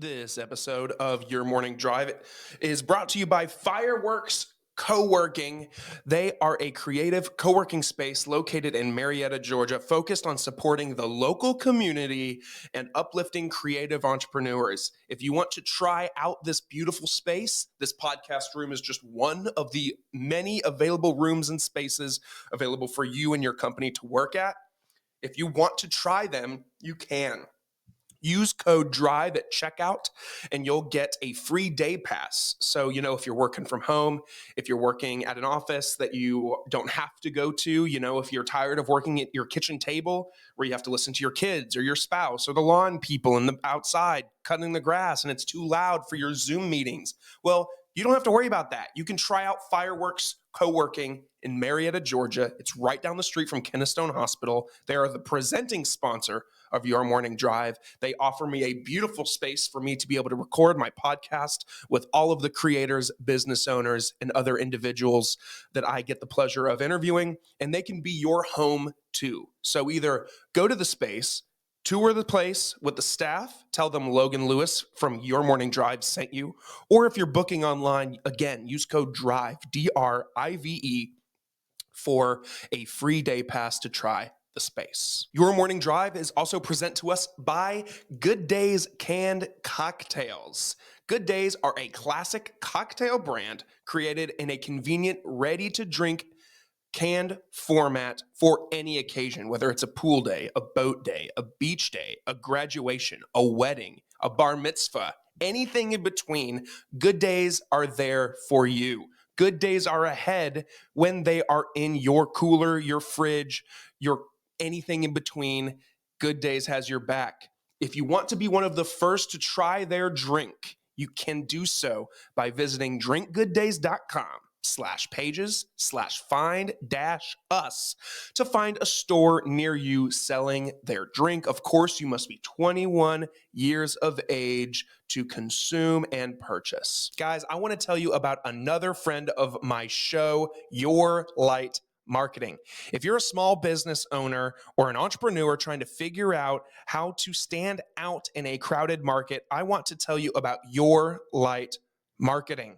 This episode of Your Morning Drive is brought to you by Fireworks Co-working. They are a creative co-working space located in Marietta, Georgia, focused on supporting the local community and uplifting creative entrepreneurs. If you want to try out this beautiful space, this podcast room is just one of the many available rooms and spaces available for you and your company to work at. If you want to try them, you can. Use code DRIVE at checkout and you'll get a free day pass. So, if you're working from home, if you're working at an office that you don't have to go to, if you're tired of working at your kitchen table where you have to listen to your kids or your spouse or the lawn people in the outside cutting the grass and it's too loud for your Zoom meetings. Well, you don't have to worry about that. You can try out Fireworks Co-working in Marietta, Georgia. It's right down the street from Kennestone Hospital. They are the presenting sponsor of Your Morning Drive. They offer me a beautiful space for me to be able to record my podcast with all of the creators, business owners, and other individuals that I get the pleasure of interviewing, and they can be your home too. So either go to the space, tour the place with the staff, tell them Logan Lewis from Your Morning Drive sent you, or if you're booking online, again, use code DRIVE, DRIVE, for a free day pass to try the space. Your Morning Drive is also present to us by Good Days Canned Cocktails. Good Days are a classic cocktail brand created in a convenient, ready-to-drink canned format for any occasion, whether it's a pool day, a boat day, a beach day, a graduation, a wedding, a bar mitzvah, anything in between. Good Days are there for you. Good Days are ahead when they are in your cooler, your fridge, your anything in between. Good Days has your back. If you want to be one of the first to try their drink, you can do so by visiting drinkgooddays.com/pages/find-us to find a store near you selling their drink. Of course, you must be 21 years of age to consume and purchase. Guys, I want to tell you about another friend of my show, Your Light Marketing. If you're a small business owner or an entrepreneur trying to figure out how to stand out in a crowded market, I want to tell you about Your Light Marketing.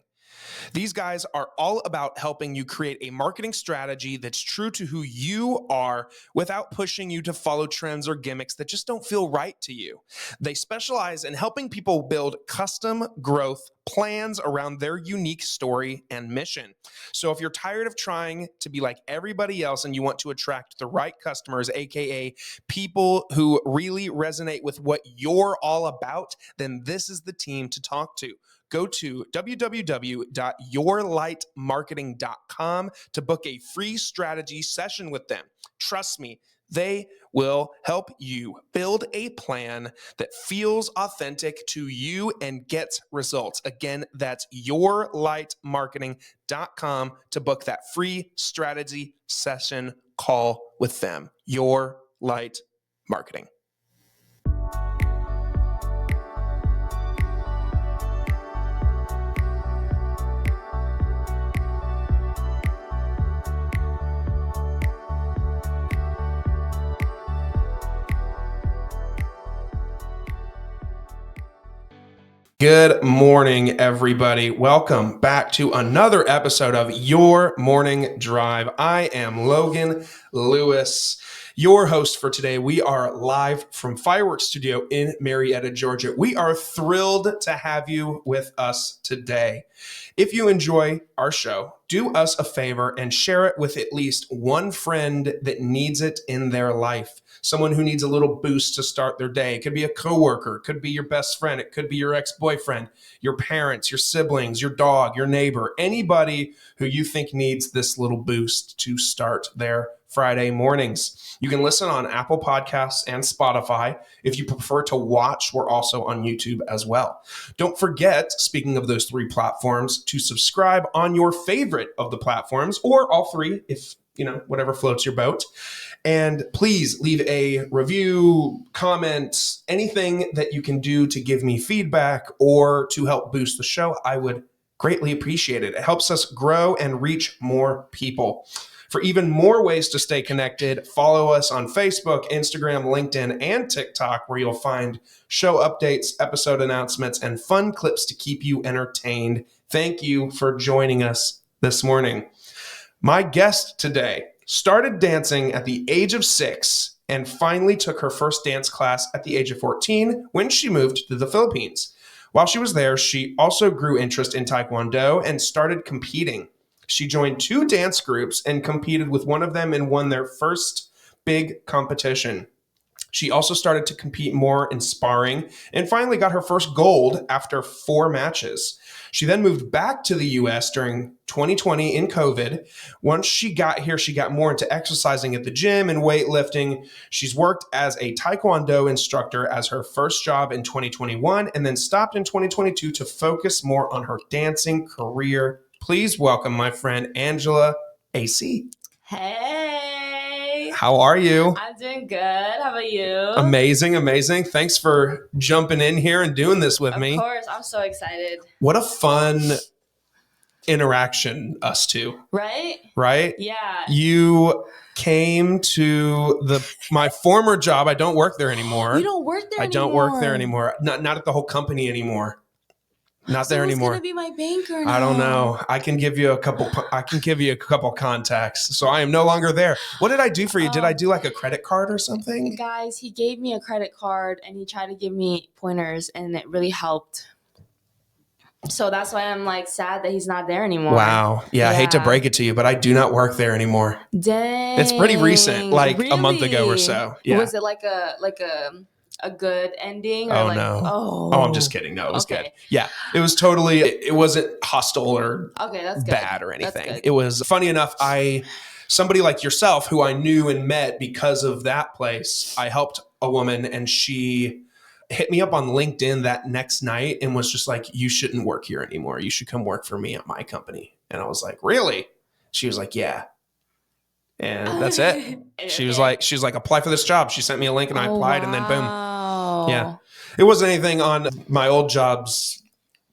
These guys are all about helping you create a marketing strategy that's true to who you are without pushing you to follow trends or gimmicks that just don't feel right to you. They specialize in helping people build custom growth plans around their unique story and mission. So if you're tired of trying to be like everybody else and you want to attract the right customers, aka people who really resonate with what you're all about, then this is the team to talk to. Go to www.yourlightmarketing.com to book a free strategy session with them. Trust me, they will help you build a plan that feels authentic to you and gets results. Again, that's yourlightmarketing.com to book that free strategy session call with them. Your Light Marketing. Good morning, everybody. Welcome back to another episode of Your Morning Drive. I am Logan Lewis, your host for today. We are live from Fireworks Studio in Marietta, Georgia. We are thrilled to have you with us today. If you enjoy our show, do us a favor and share it with at least one friend that needs it in their life. Someone who needs a little boost to start their day. It could be a coworker, it could be your best friend, it could be your ex-boyfriend, your parents, your siblings, your dog, your neighbor, anybody who you think needs this little boost to start their Friday mornings. You can listen on Apple Podcasts and Spotify. If you prefer to watch, we're also on YouTube as well. Don't forget, speaking of those three platforms, to subscribe on your favorite of the platforms, or all three, if whatever floats your boat. And please leave a review, comment, anything that you can do to give me feedback or to help boost the show. I would greatly appreciate it. It helps us grow and reach more people. For even more ways to stay connected, follow us on Facebook, Instagram, LinkedIn, and TikTok, where you'll find show updates, episode announcements, and fun clips to keep you entertained. Thank you for joining us this morning. My guest today started dancing at the age of 6 and finally took her first dance class at the age of 14 when she moved to the Philippines. While she was there, she also grew interest in taekwondo and started competing. She joined 2 dance groups and competed with one of them and won their first big competition. She also started to compete more in sparring and finally got her first gold after 4 matches. She then moved back to the US during 2020 in COVID. Once she got here, she got more into exercising at the gym and weightlifting. She's worked as a taekwondo instructor as her first job in 2021 and then stopped in 2022 to focus more on her dancing career. Please welcome my friend Angela Asay. Hey. How are you? I'm doing good. How about you? Amazing, amazing. Thanks for jumping in here and doing this with me. Of course. I'm so excited. What a fun interaction, us two. Right? Right? Yeah. You came to my former job. I don't work there anymore. You don't work there I anymore? don't work there anymore. Not at the whole company anymore. Not there anymore. Who's gonna be my banker now? I don't know. I can give you a couple contacts. So I am no longer there. What did I do for you? Did I do like a credit card or something? Guys, he gave me a credit card and he tried to give me pointers and it really helped. So that's why I'm like sad that he's not there anymore. Wow. Yeah, I hate to break it to you, but I do not work there anymore. Dang. It's pretty recent, like really? a month ago or so. Yeah. Was it like a good ending? Or No. Oh, I'm just kidding. No, it was good. Yeah. It was totally, it wasn't hostile or that's good. bad or anything. It was funny enough. Somebody like yourself who I knew and met because of that place, I helped a woman and she hit me up on LinkedIn that next night and was just like, you shouldn't work here anymore. You should come work for me at my company. And I was like, really? She was like, yeah. And that's it. She was like, apply for this job. She sent me a link and I applied and then boom. Yeah. It wasn't anything on my old jobs.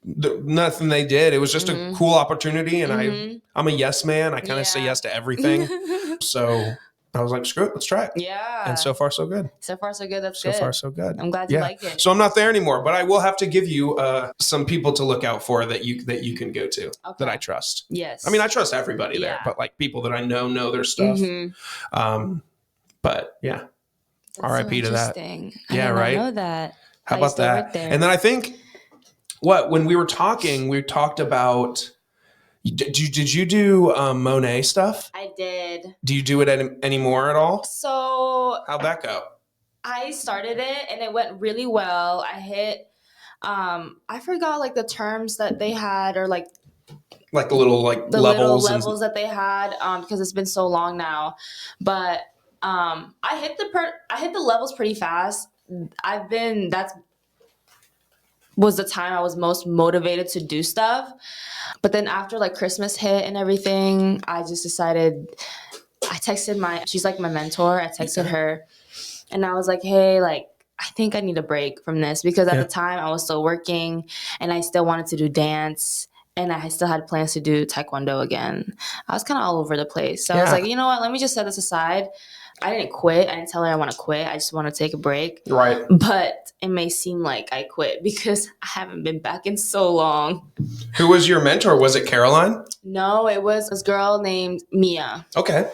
Nothing they did. It was just a cool opportunity. And I'm a yes man. I kind of say yes to everything. So I was like, screw it. Let's try it. Yeah. And so far, so good. So far, so good. That's good. So far, so good. I'm glad you like it. So I'm not there anymore, but I will have to give you some people to look out for that you can go to that I trust. Yes. I mean, I trust everybody there, but like people that I know their stuff. But yeah. R.I.P. to that. Yeah, right. I know that. How about that? And then I think when we were talking, we talked about. Did you do Monet stuff? I did. Do you do it anymore at all? So how'd that go? I started it and it went really well. I hit. I forgot like the terms that they had or like the little the levels that they had because it's been so long now, but. I hit the levels pretty fast. That was the time I was most motivated to do stuff. But then after like Christmas hit and everything, I just decided, she's like my mentor. I texted her and I was like, hey, like, I think I need a break from this because at the time I was still working and I still wanted to do dance. And I still had plans to do taekwondo again. I was kind of all over the place. So I was like, you know what? Let me just set this aside. I didn't quit. I didn't tell her I want to quit. I just want to take a break. Right. But it may seem like I quit because I haven't been back in so long. Who was your mentor? Was it Caroline? No, it was this girl named Mia. Okay.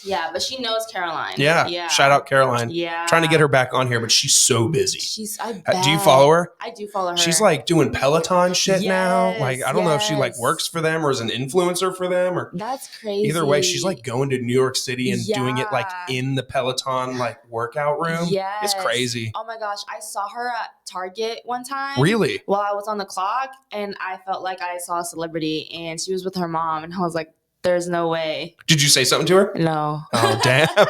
Yeah, but she knows Caroline. Yeah. Shout out Caroline. Yeah. Trying to get her back on here, but she's so busy. I bet. Do you follow her? I do follow her. She's like doing Peloton shit now. Like, I don't know if she like works for them or is an influencer for them or. That's crazy. Either way, she's like going to New York City and doing it like in the Peloton like workout room. Yes. It's crazy. Oh my gosh. I saw her at Target one time. Really? While I was on the clock and I felt like I saw a celebrity and she was with her mom and I was like, there's no way. Did you say something to her? No. Oh, damn. No,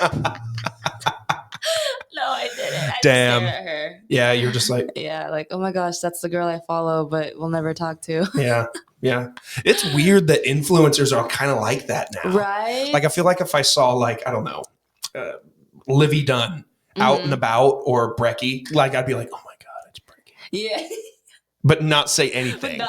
I didn't. I damn. Just stared at her. Yeah, you're just like. Yeah, like, oh my gosh, that's the girl I follow, but we'll never talk to. Yeah. It's weird that influencers are kind of like that now. Right? Like, I feel like if I saw, like, I don't know, Livy Dunn out and about or Brecky, like, I'd be like, oh my God, it's Brecky. Yeah. But not say anything.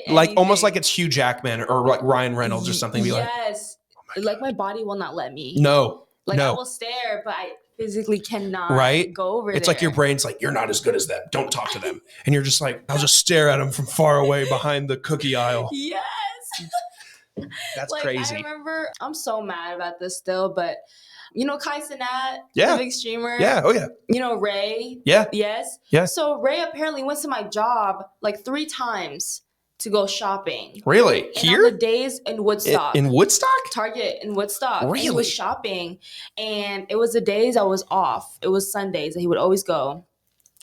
Like almost like it's Hugh Jackman or like Ryan Reynolds or something. Be like, yes. oh my like my body will not let me. No. Like I will stare, but I physically cannot go over it's there. like your brain's like, you're not as good as them. Don't talk to them. And you're just like, I'll just stare at them from far away behind the cookie aisle. Yes. That's like, crazy. I remember, I'm so mad about this still, but you know Kai Cenat, Yeah. the big streamer? Yeah. Oh, yeah. You know Ray? Yeah. Yes? Yeah. So Ray apparently went to my job like 3 times to go shopping. Really? And Here? on the days in Woodstock. In Woodstock? Target in Woodstock. Really? And he was shopping. And it was the days I was off. It was Sundays that he would always go.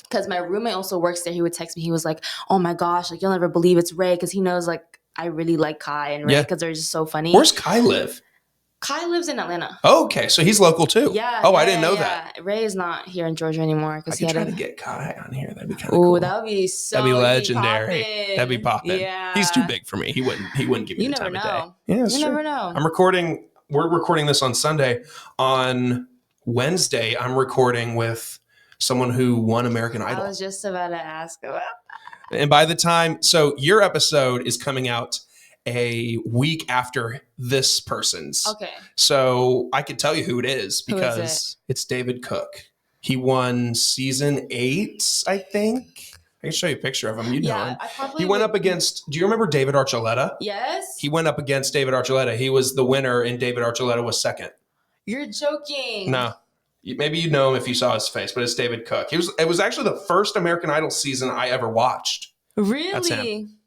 Because my roommate also works there. He would text me. He was like, oh my gosh, like you'll never believe it's Ray. Because he knows like I really like Kai and Ray because they're just so funny. Where's Kai live? Kai lives in Atlanta. Oh, okay. So he's local too. Yeah. Oh, I didn't know that. Ray is not here in Georgia anymore. I could try to get Kai on here. That'd be kind of cool. Ooh, that would be so That'd be legendary. That'd be popping. Yeah. He's too big for me. He wouldn't give me the time of day. Yeah, you never know. We're recording this on Sunday. On Wednesday, I'm recording with someone who won American Idol. I was just about to ask about that. And by the time, so your episode is coming out a week after this person's. Okay. So I could tell you who it is because it's David Cook. He won season 8, I think. I can show you a picture of him. You know him. He went up against, do you remember David Archuleta? Yes. He went up against David Archuleta. He was the winner and David Archuleta was second. You're joking. No. Maybe you know him if you saw his face, but it's David Cook. It was actually the first American Idol season I ever watched. Really? That's him.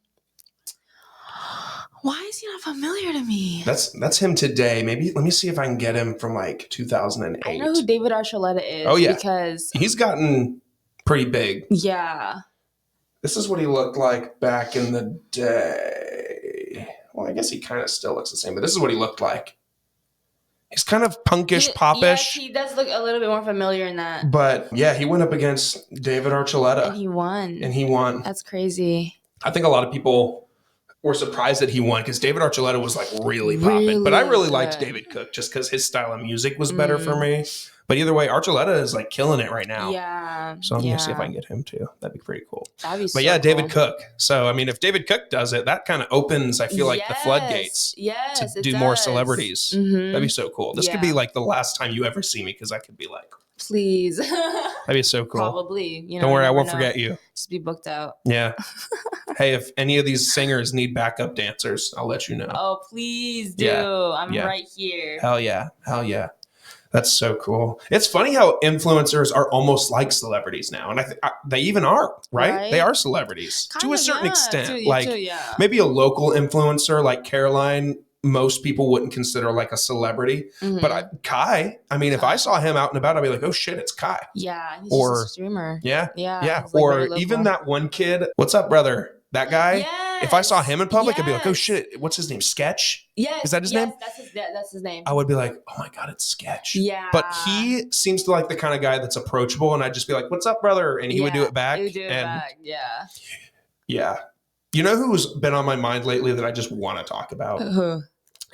Why is he not familiar to me? That's him today. Maybe let me see if I can get him from like 2008. I know who David Archuleta is. Oh yeah, because he's gotten pretty big. Yeah. This is what he looked like back in the day. Well, I guess he kind of still looks the same, but this is what he looked like. He's kind of punkish, popish. Yes, he does look a little bit more familiar in that. But yeah, he went up against David Archuleta. And he won. That's crazy. I think a lot of people were surprised that he won because David Archuleta was like really popping. But I really liked David Cook just because his style of music was better for me. But either way, Archuleta is like killing it right now. Yeah. So I'm going to see if I can get him too. That'd be pretty cool. That'd be But yeah, David Cook. So, I mean, if David Cook does it, that kind of opens, I feel like, the floodgates to do more celebrities. That'd be so cool. This could be like the last time you ever see me because I could be like, please. That'd be so cool. Probably. Don't worry, I won't forget you. Just be booked out. Yeah. Hey, if any of these singers need backup dancers, I'll let you know. Oh, please do. I'm right here. Hell yeah. Hell yeah. That's so cool. It's funny how influencers are almost like celebrities now. And they even are, right? They are celebrities to a certain extent. Maybe a local influencer like Caroline, most people wouldn't consider like a celebrity. But Kai, I mean, if I saw him out and about, I'd be like, oh shit, it's Kai. Yeah. He's just a streamer. Yeah. Yeah. Or even that one kid. What's up, brother? That guy? Yes. If I saw him in public, I'd be like, oh shit, what's his name? Sketch? Yes. Is that his name? That's his name. I would be like, oh my God, it's Sketch. Yeah. But he seems to like the kind of guy that's approachable. And I'd just be like, what's up, brother? And he would do it back. He would do it back. Yeah. Yeah. You know who's been on my mind lately that I just want to talk about? Who?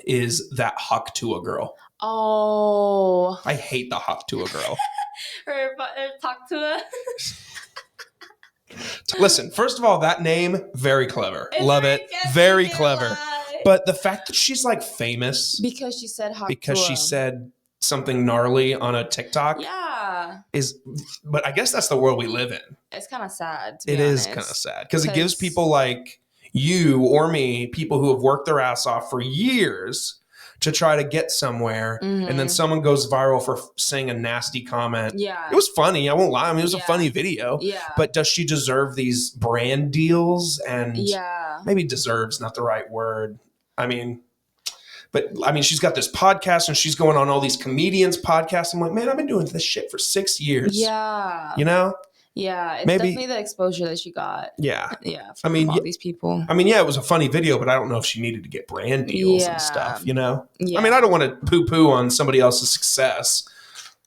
Is that Hawk Tuah girl. Oh. I hate the Hawk Tuah girl. Her Hawk Tuah. Listen, first of all, that name, very clever. Love it. Very clever. But the fact that she's like famous because she said Hawk because Tuah. she said something gnarly on a TikTok. Yeah. But I guess that's the world we live in. It's kind of sad. To be It honest. is kind of sad because it gives people like you or me, people who have worked their ass off for years to try to get somewhere. And then someone goes viral for saying a nasty comment. Yeah. It was funny. I won't lie. I mean, it was a funny video. Yeah. But does she deserve these brand deals? And maybe deserves not the right word. I mean, she's got this podcast and she's going on all these comedians podcasts. I'm like, man, I've been doing this shit for 6 years. Yeah. You know? Yeah, it's definitely the exposure that she got. Yeah. Yeah. From all these people. I mean, yeah, it was a funny video, but I don't know if she needed to get brand deals and stuff, you know? Yeah. I mean, I don't want to poo-poo on somebody else's success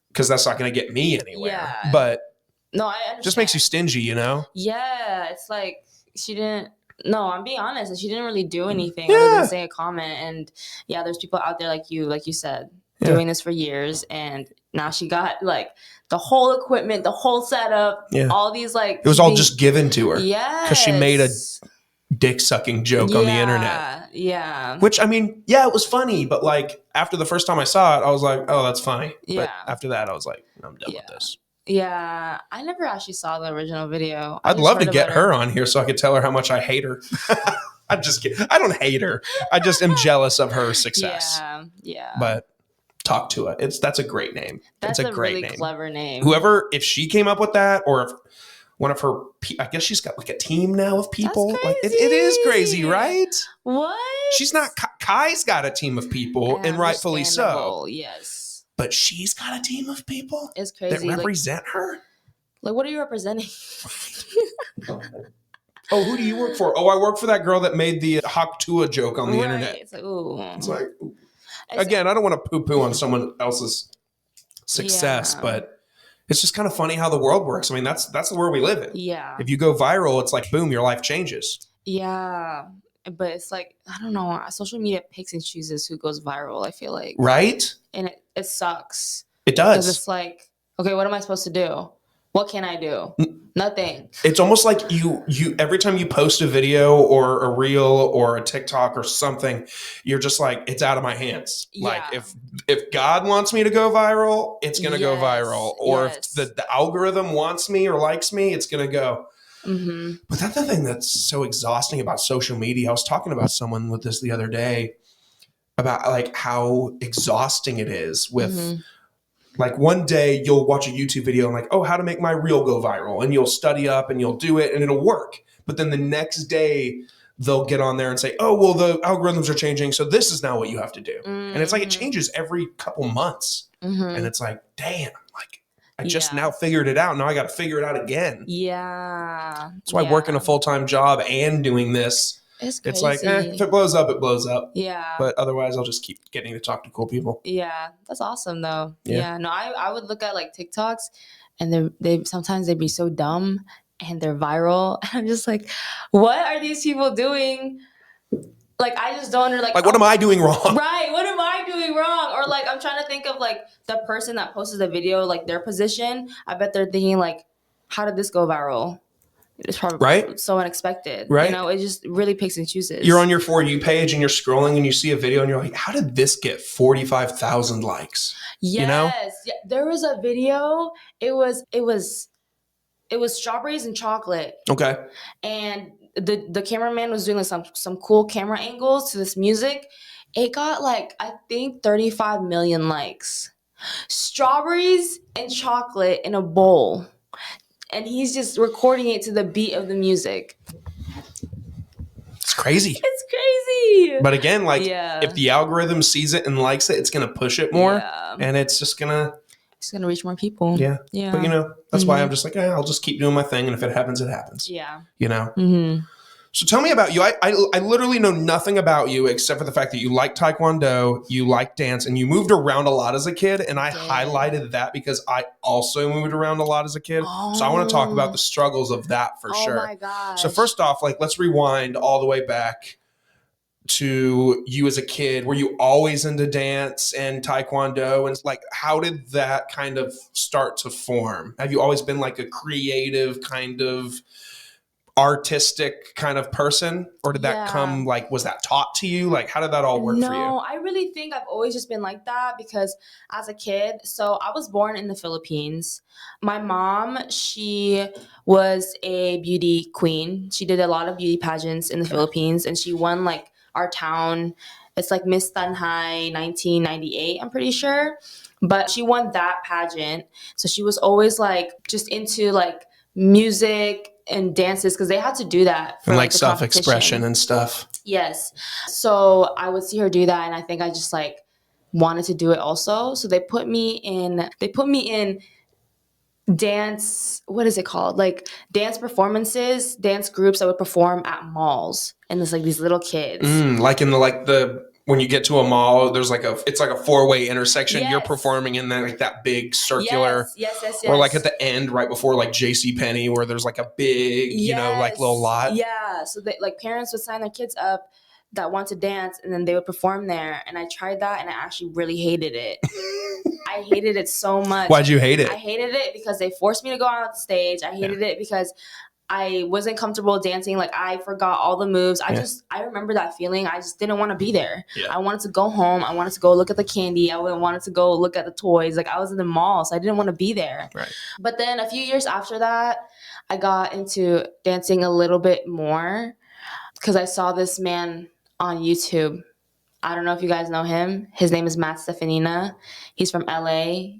because that's not going to get me anywhere. Yeah. But no, I understand. Just makes you stingy, you know? Yeah. It's like she didn't. No, I'm being honest. She didn't really do anything other than say a comment. And yeah, there's people out there like you said, doing this for years. And now she got like the whole equipment, the whole setup, all these like. It was all just given to her. Yeah. Because she made a dick sucking joke on the internet. Yeah. Which, I mean, yeah, it was funny, but like after the first time I saw it, I was like, oh, that's funny. Yeah. But after that, I was like, I'm done with this. Yeah, I never actually saw the original video. I'd love to get her on here so I could tell her how much I hate her. I'm just kidding. I don't hate her. I just am jealous of her success. Yeah. But Hawk Tuah, that's a great name. That's it's a great really name. Clever name. Whoever, if she came up with that, or if one of her, I guess she's got like a team now of people. That's like crazy. it is crazy, right? What? She's not. Kai's got a team of people, and rightfully so. Yes. But she's got a team of people. It's crazy. That represent her. Like, what are you representing? Oh, who do you work for? Oh, I work for that girl that made the Hawk Tuah joke on the internet. It's like, ooh. It's like, again, I don't want to poo-poo on someone else's success, but it's just kind of funny how the world works. I mean, that's the world we live in. Yeah. If you go viral, it's like, boom, your life changes. Yeah. But it's like, I don't know. Social media picks and chooses who goes viral, I feel like. Right? And it sucks. It does. Because it's like, okay, what am I supposed to do? What can I do? Nothing. It's almost like you every time you post a video or a reel or a TikTok or something, you're just like, it's out of my hands. Yeah. Like if God wants me to go viral, it's going to go viral. Or if the algorithm wants me or likes me, it's going to go. Mm-hmm. But that's the thing that's so exhausting about social media. I was talking about someone with this the other day about like how exhausting it is with like one day you'll watch a YouTube video and like, oh, how to make my reel go viral, and you'll study up and you'll do it and it'll work. But then the next day they'll get on there and say, oh, well, the algorithms are changing, so this is now what you have to do. And it's like it changes every couple months. And it's like, damn, like I just now figured it out. Now I got to figure it out again. Yeah. That's why working a full-time job and doing this, it's like, if it blows up, it blows up. Yeah. But otherwise, I'll just keep getting to talk to cool people. Yeah. That's awesome, though. Yeah. No, I would look at like TikToks, and they sometimes they'd be so dumb and they're viral. And I'm just like, what are these people doing? Like, I just don't like what am I doing wrong? Right. What am I doing wrong? Or like, I'm trying to think of like the person that posted the video, like their position. I bet they're thinking like, how did this go viral? It's probably so unexpected. Right. You know, it just really picks and chooses. You're on your For You page and you're scrolling and you see a video and you're like, how did this get 45,000 likes? Yes. You know? Yeah. There was a video. It was strawberries and chocolate. Okay. And the cameraman was doing like some cool camera angles to this music. It got like, I think 35 million likes. Strawberries and chocolate in a bowl. And he's just recording it to the beat of the music. It's crazy. It's crazy. But again, like if the algorithm sees it and likes it, it's going to push it more. Yeah. And it's just going to... It's going to reach more people. Yeah. Yeah. But, you know, that's why I'm just like, I'll just keep doing my thing. And if it happens, it happens. Yeah. You know? Mm-hmm. So tell me about you. I literally know nothing about you except for the fact that you like taekwondo, you like dance, and you moved around a lot as a kid. And I highlighted that because I also moved around a lot as a kid. Oh. So I want to talk about the struggles of that for sure. Oh my gosh. So first off, like let's rewind all the way back to you as a kid. Were you always into dance and taekwondo? And like, how did that kind of start to form? Have you always been like a creative kind of artistic kind of person, or did that come like, was that taught to you? Like, how did that all work for you? No, I really think I've always just been like that because as a kid, so I was born in the Philippines. My mom, she was a beauty queen. She did a lot of beauty pageants in the Philippines, and she won like our town. It's like Miss Tanhai 1998, I'm pretty sure. But she won that pageant. So she was always like just into like music and dances because they had to do that for and like self-expression and stuff. Yes. So I would see her do that, and I think I just like wanted to do it also. So they put me in dance, what is it called? Like dance performances, dance groups that would perform at malls. And there's like these little kids. Like in the when you get to a mall, there's like it's like a 4-way intersection. Yes. You're performing in that like that big circular. Yes. Or like at the end, right before like JCPenney, where there's like a big, you know, like little lot. Yeah. So they, like parents would sign their kids up that want to dance, and then they would perform there. And I tried that, and I actually really hated it. I hated it so much. Why'd you hate it? I hated it because they forced me to go on stage. I hated it because I wasn't comfortable dancing. Like I forgot all the moves. I remember that feeling. I just didn't want to be there. Yeah. I wanted to go home. I wanted to go look at the candy. I wanted to go look at the toys. Like I was in the mall, so I didn't want to be there. Right. But then a few years after that, I got into dancing a little bit more because I saw this man on YouTube. I don't know if you guys know him. His name is Matt Stefanina. He's from LA.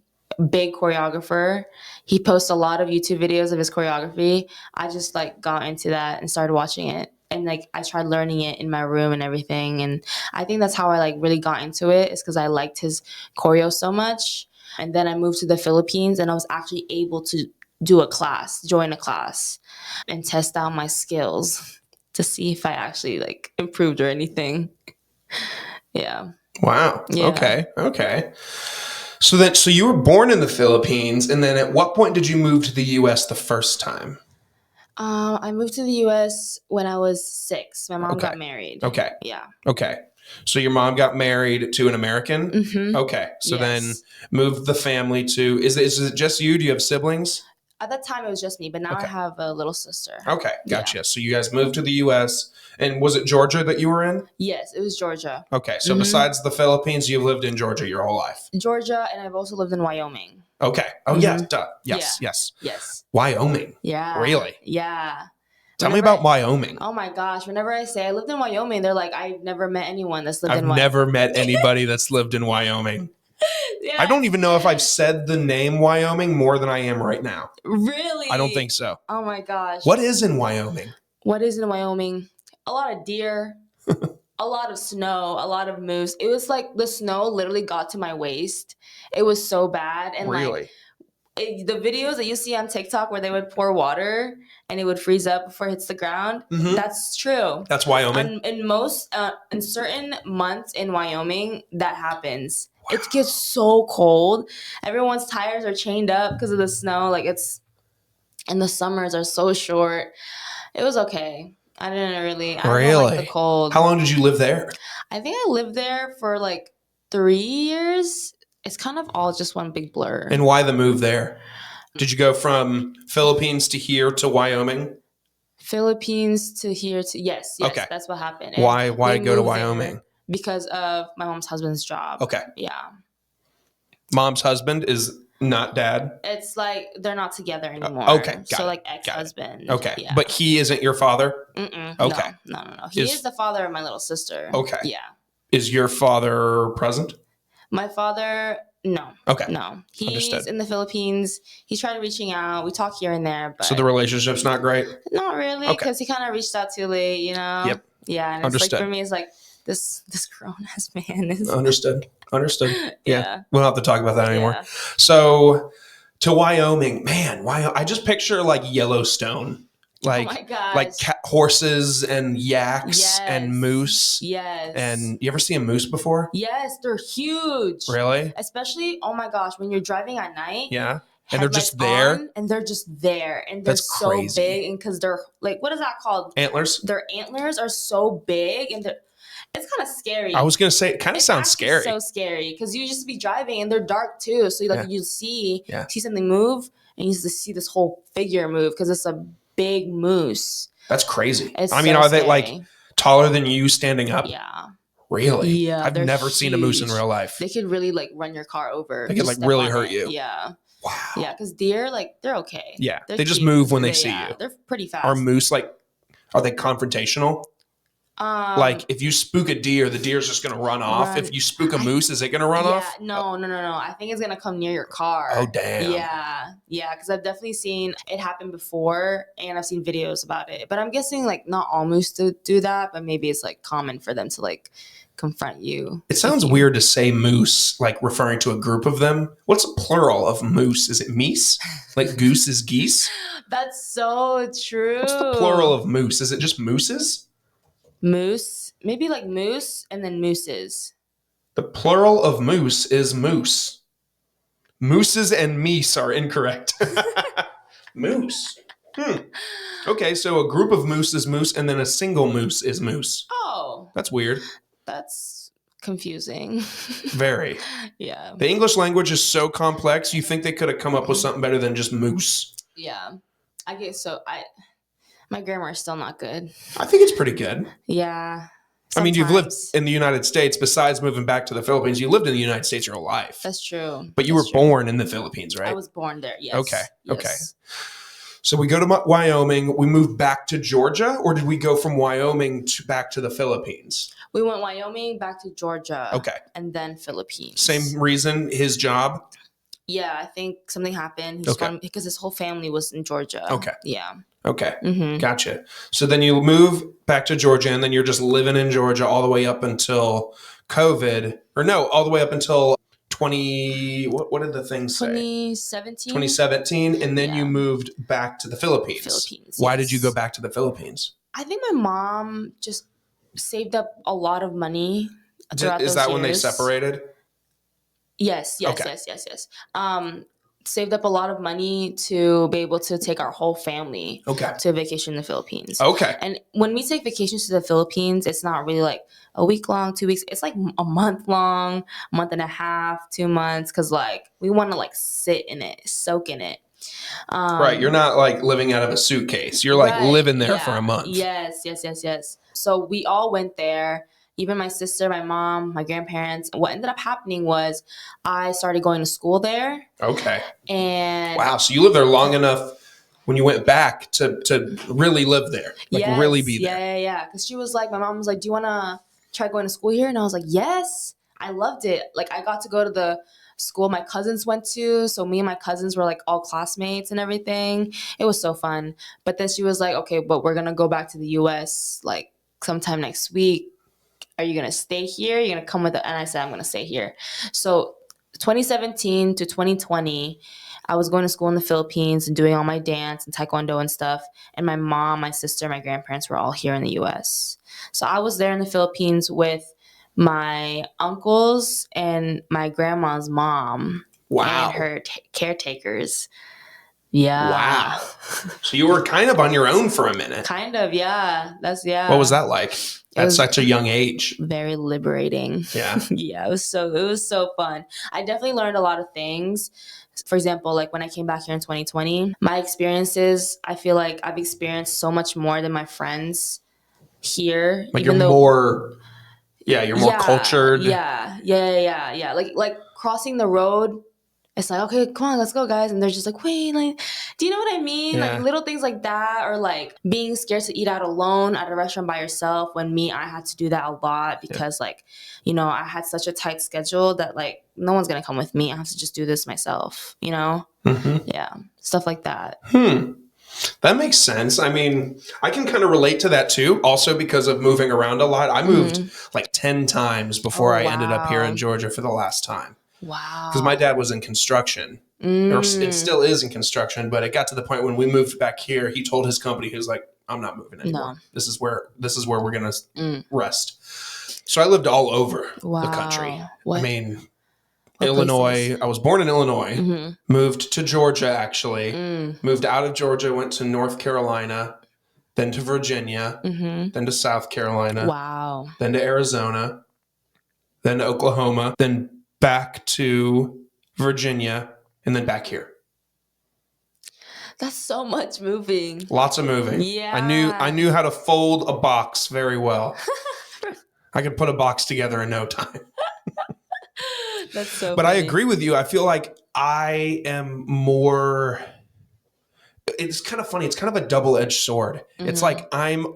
Big choreographer. He posts a lot of YouTube videos of his choreography. I just like got into that and started watching it, and like I tried learning it in my room and everything. And I think that's how I like really got into it, is because I liked his choreo so much. And then I moved to the Philippines, and I was actually able to join a class and test out my skills to see if I actually like improved or anything. Yeah. Wow. Yeah. Okay. So you were born in the Philippines, and then at what point did you move to the U.S. the first time? I moved to the U.S. when I was 6. My mom got married. Okay. Yeah. Okay. So your mom got married to an American? Mm-hmm. Okay. So Yes. then moved the family to, is it just you? Do you have siblings? At that time, it was just me, but now I have a little sister. Okay. Gotcha. Yeah. So you guys moved to the U.S. And was it Georgia that you were in? Yes, it was Georgia. Okay. So besides the Philippines, you've lived in Georgia your whole life? Georgia, and I've also lived in Wyoming. Okay. Oh, yeah. Duh. Yes. Yes. Wyoming. Yeah. Really? Yeah. Tell me about Wyoming. Oh my gosh. Whenever I say I lived in Wyoming, they're like, I've never met anyone that's lived in Wyoming. I've never met anybody that's lived in Wyoming. Yeah. I don't even know if I've said the name Wyoming more than I am right now. Really? I don't think so. Oh my gosh. What is in Wyoming? What is in Wyoming? A lot of deer, a lot of snow, a lot of moose. It was like the snow literally got to my waist. It was so bad. And Really? the videos that you see on TikTok where they would pour water and it would freeze up before it hits the ground, that's true. That's Wyoming? In certain months in Wyoming, that happens. Wow. It gets so cold. Everyone's tires are chained up because of the snow. And the summers are so short. It was okay. I don't like the cold. How long did you live there? I think I lived there for like 3 years. It's kind of all just one big blur. And why the move there? Did you go from Philippines to here to Wyoming? Philippines to here to yes, okay. That's what happened. Why go to Wyoming? Because of my mom's husband's job. Okay. Yeah. Mom's husband is not dad? It's like they're not together anymore. Okay. So like ex-husband. Okay. Yeah. But he isn't your father? Mm-mm. Okay. No. He is the father of my little sister. Okay. Yeah. Is your father present? My father, no. Okay. No. He's Understood. in the Philippines. He's tried reaching out. We talk here and there, but so the relationship's not great? Not really, because he kind of reached out too late, you know? Yep. Yeah, and Understood. it's like for me, it's like this grown-ass man is... Understood. Yeah. We don't have to talk about that anymore. Yeah. So to Wyoming, man, I just picture like Yellowstone. Like, oh my gosh. like horses and yaks and moose. Yes. And you ever see a moose before? Yes, they're huge. Really? Especially, oh my gosh, when you're driving at night. Yeah. And they're just there. And they're just there. And they're so big. And because they're like, what is that called? Antlers. Their antlers are so big, and it's kind of scary. I was gonna say it kind of sounds scary. So scary because you just be driving and they're dark too. So you see something move, and you just see this whole figure move because it's a big moose. That's crazy. It's I mean, are they like taller than you standing up? Yeah. Really? Yeah. I've never seen a moose in real life. They could really like run your car over. They could like really hurt you. Yeah. Wow. Yeah, because deer, like, they're okay. Yeah. They're they just cute. move when they see you. They're pretty fast. Are moose like, are they confrontational? Like if you spook a deer, the deer's just going to run off. If you spook a moose, is it going to run off? No. I think it's going to come near your car. Oh, damn. Yeah. Because I've definitely seen it happen before, and I've seen videos about it. But I'm guessing like not all moose do that, but maybe it's like common for them to like confront you. It sounds weird to say moose, like referring to a group of them. What's a plural of moose? Is it meese? Like goose is geese? That's so true. What's the plural of moose? Is it just mooses? Moose, maybe like moose and then mooses. The plural of moose is moose. Mooses and meese are incorrect. Moose. Okay, so a group of moose is moose, and then a single moose is moose. Oh. That's weird. That's confusing. Very. Yeah. The English language is so complex, you think they could have come up with something better than just moose. Yeah. I guess so. My grammar is still not good. I think it's pretty good. Yeah. I mean, you've lived Sometimes. in the United States. Besides moving back to the Philippines, you lived in the United States your whole life. That's true. But you were born in the Philippines, right? I was born there, yes. Okay. Yes. So we go to Wyoming. We moved back to Georgia, or did we go from Wyoming back to the Philippines? We went Wyoming, back to Georgia. Okay. And then Philippines. Same reason, his job? Yeah, I think something happened. Because his whole family was in Georgia. Okay. Yeah. Okay. Gotcha. So then you move back to Georgia, and then you're just living in Georgia all the way up until COVID. Or no, all the way up until 20... What did the thing say? 2017. 2017. And then you moved back to the Philippines. Why did you go back to the Philippines? I think my mom just saved up a lot of money throughout those years. Is that when they separated? Yes. Saved up a lot of money to be able to take our whole family to vacation in the Philippines. Okay. And when we take vacations to the Philippines, it's not really like a week long, 2 weeks. It's like a month long, month and a half, 2 months. Cause like we want to like sit in it, soak in it. Right. You're not like living out of a suitcase. You're like living there for a month. Yes. So we all went there. Even my sister, my mom, my grandparents. What ended up happening was I started going to school there. Okay. And wow, so you lived there long enough when you went back to really live there, like really be there. Yeah. Because she was like, my mom was like, "Do you want to try going to school here?" And I was like, "Yes." I loved it. Like I got to go to the school my cousins went to. So me and my cousins were like all classmates and everything. It was so fun. But then she was like, "Okay, but we're gonna go back to the US like sometime next week. Are you going to stay here? You're going to come with it?" And I said, "I'm going to stay here." So 2017 to 2020, I was going to school in the Philippines and doing all my dance and taekwondo and stuff. And my mom, my sister, my grandparents were all here in the US. So I was there in the Philippines with my uncles and my grandma's mom. Wow. And her caretakers. Yeah. Wow. So you were kind of on your own for a minute. Kind of, yeah. What was that like? At such a young age. Very liberating. Yeah. Yeah, it was so fun. I definitely learned a lot of things. For example, like when I came back here in 2020, my experiences, I feel like I've experienced so much more than my friends here. Like you're more cultured. Yeah. Like crossing the road. It's like, okay, come on, let's go, guys. And they're just like, wait, like, do you know what I mean? Yeah. Like little things like that, or like being scared to eat out alone at a restaurant by yourself. When I had to do that a lot because like, I had such a tight schedule that like no one's going to come with me. I have to just do this myself, Yeah. Stuff like that. That makes sense. I mean, I can kind of relate to that too. Also because of moving around a lot. I moved like 10 times before I ended up here in Georgia for the last time. Wow. Because my dad was in construction. Or it still is in construction, but it got to the point when we moved back here, he told his company, he was like, "I'm not moving anymore. No. This is where we're going to rest." So I lived all over the country. What? I mean, Illinois. Places? I was born in Illinois, moved to Georgia actually, moved out of Georgia, went to North Carolina, then to Virginia, then to South Carolina, then to Arizona, then to Oklahoma, then back to Virginia, and then back here. That's so much moving. Lots of moving. Yeah. I knew how to fold a box very well. I could put a box together in no time. That's so But funny. I agree with you. I feel like I am more... It's kind of funny. It's kind of a double-edged sword. It's like I'm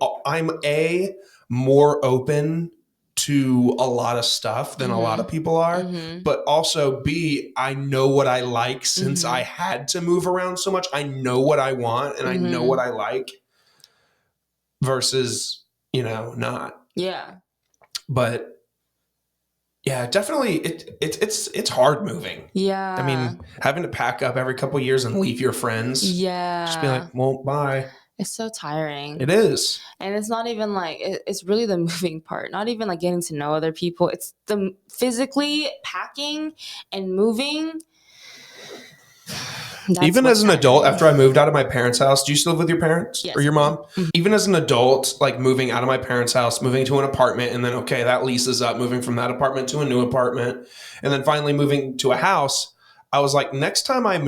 more open to a lot of stuff than a lot of people are, but also B, I know what I like since I had to move around so much. I know what I want and I know what I like versus, not. Yeah. But yeah, definitely it's hard moving. Yeah. I mean, having to pack up every couple of years and leave your friends. Yeah. Just be like, well, bye. It's so tiring. It is. And it's not even like, it's really the moving part, not even like getting to know other people. It's the physically packing and moving. Even as an adult, after I moved out of my parents' house, do you still live with your parents or your mom? Even as an adult, like moving out of my parents' house, moving to an apartment, and then, okay, that lease is up, moving from that apartment to a new apartment, and then finally moving to a house, I was like, next time I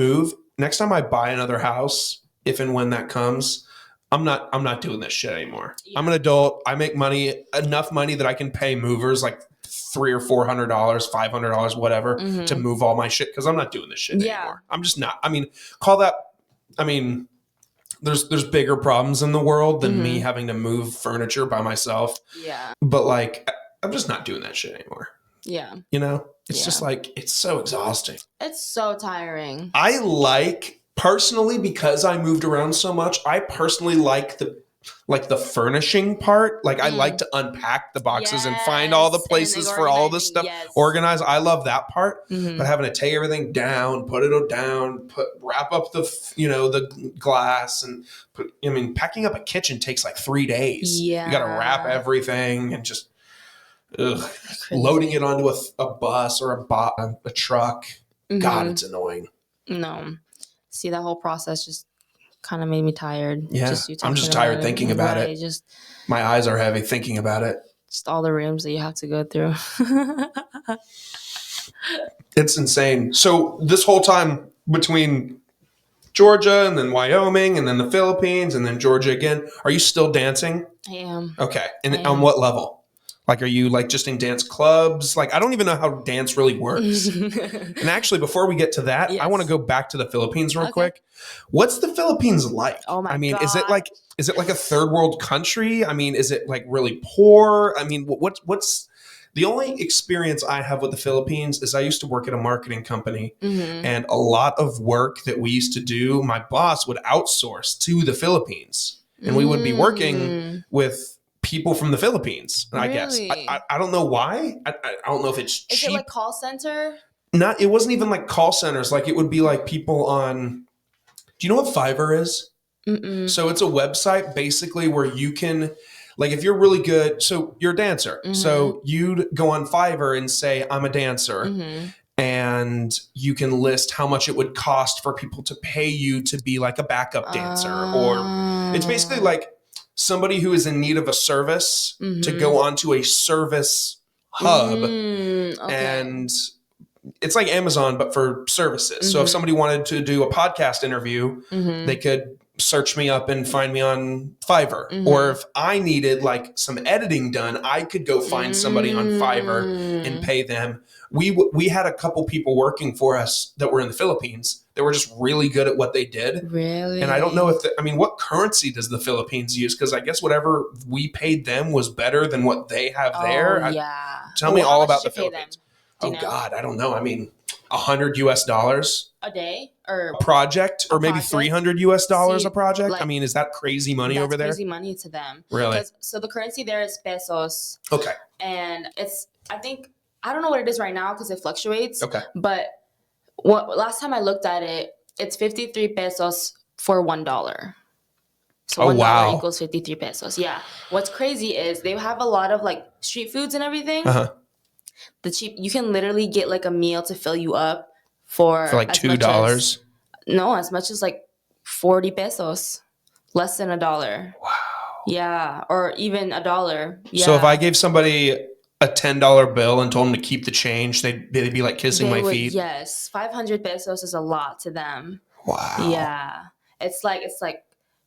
buy another house, if and when that comes, I'm not doing this shit anymore. Yeah. I'm an adult. I make money, enough money that I can pay movers like $300 or $400, $500, whatever, to move all my shit. Cause I'm not doing this shit anymore. I'm just not. I mean, call that, I mean, there's bigger problems in the world than me having to move furniture by myself. Yeah. But like, I'm just not doing that shit anymore. Yeah. You know, it's just like, it's so exhausting. It's so tiring. I like, personally, because I moved around so much, I personally like the furnishing part. Like I like to unpack the boxes and find all the places for all the stuff organized. I love that part. But having to take everything down, put it down, wrap up the glass and packing up a kitchen takes like 3 days. Yeah. You got to wrap everything and just loading it onto a bus or a truck. God, it's annoying. No. See, that whole process just kind of made me tired. Yeah, I'm just tired thinking about it. Just my eyes are heavy thinking about it. Just all the rooms that you have to go through. It's insane. So this whole time between Georgia and then Wyoming and then the Philippines and then Georgia again, are you still dancing? I am. Okay. And on what level? Like, are you like just in dance clubs? Like, I don't even know how dance really works. And actually, before we get to that, I want to go back to the Philippines real quick. What's the Philippines like? Oh my God. Is it like a third world country? I mean, is it like really poor? I mean, what's the only experience I have with the Philippines is I used to work at a marketing company, and a lot of work that we used to do, my boss would outsource to the Philippines, and we would be working with people from the Philippines. And I guess I don't know why. I don't know if it's cheap. Is it like call center? It wasn't even like call centers. Like it would be like people on. Do you know what Fiverr is? So it's a website basically where you can, like, if you're really good, so you're a dancer. So you'd go on Fiverr and say, I'm a dancer. And you can list how much it would cost for people to pay you to be like a backup dancer. Or it's basically like somebody who is in need of a service to go onto a service hub. And it's like Amazon, but for services. So if somebody wanted to do a podcast interview, they could search me up and find me on Fiverr. Or if I needed like some editing done, I could go find somebody on Fiverr and pay them. We had a couple people working for us that were in the Philippines that were just really good at what they did. Really? And I don't know what currency does the Philippines use? Because I guess whatever we paid them was better than what they have there. Tell me all about the Philippines. Oh God, I don't know. I mean, $100 a day or a project, or maybe $300 a project. Like, I mean, is that crazy money over there? Crazy money to them. Really? So the currency there is pesos. Okay. And I don't know what it is right now because it fluctuates. Okay. But last time I looked at it, it's 53 pesos for $1. So $1 equals 53 pesos. Yeah. What's crazy is they have a lot of like street foods and everything. You can literally get like a meal to fill you up for like $2. As much as like 40 pesos, less than $1. Wow. Yeah, or even $1. Yeah. So if I gave somebody a $10 bill and told them to keep the change, they'd be like kissing my feet. Yes, 500 pesos is a lot to them. Wow. Yeah, it's like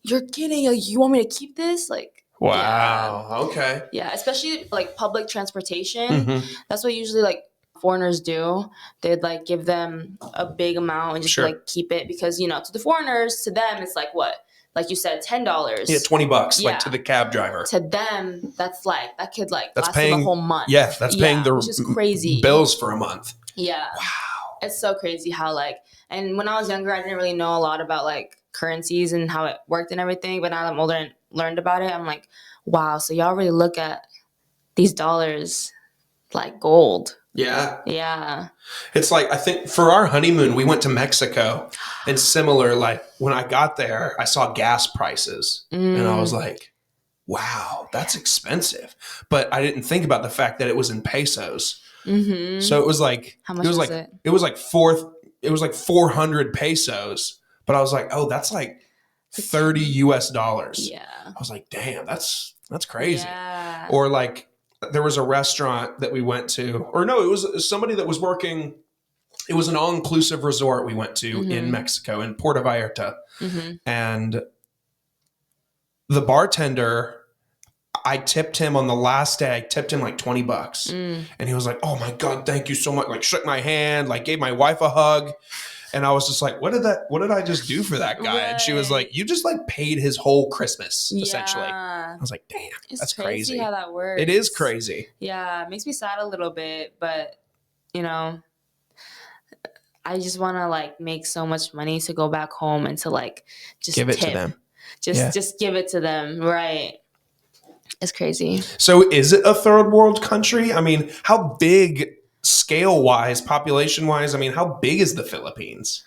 you're kidding. Like, you want me to keep this? Like. Wow. Yeah. Okay. Yeah, especially like public transportation. That's what usually like foreigners do. They'd like give them a big amount and just like keep it because to the foreigners, to them it's like what? Like you said, $10. Yeah, $20. Like to the cab driver. To them, that's like that could like last them a whole month. Yeah, that's paying the which is crazy bills for a month. Yeah. Wow. It's so crazy how like, and when I was younger, I didn't really know a lot about like currencies and how it worked and everything. But now that I'm older and learned about it, I'm like, wow, so y'all really look at these dollars like gold. Yeah. Yeah. It's like, I think for our honeymoon, we went to Mexico, and similar, like when I got there, I saw gas prices and I was like, wow, that's expensive. But I didn't think about the fact that it was in pesos. So it was like, how much was it? It was like 400 pesos. But I was like, oh, that's like $30 US. Yeah. I was like, damn, that's crazy. Yeah. Or like there was a restaurant that we went to, or no, it was somebody that was working. It was an all-inclusive resort we went to in Mexico, in Puerto Vallarta. And the bartender, I tipped him on the last day. I tipped him like $20. And he was like, oh my God, thank you so much. Like shook my hand, like gave my wife a hug. And I was just like, what did I just do for that guy? Right. And she was like, you just like paid his whole Christmas, essentially. Yeah. I was like, damn, It's that's crazy crazy. how that works. It is crazy. Yeah, it makes me sad a little bit, but you know, I just want to like make so much money to go back home and to like just Give it tip. to them. Just give it to them, right? It's crazy. So is it a third world country? I mean, how big scale wise, population wise? I mean, how big is the Philippines?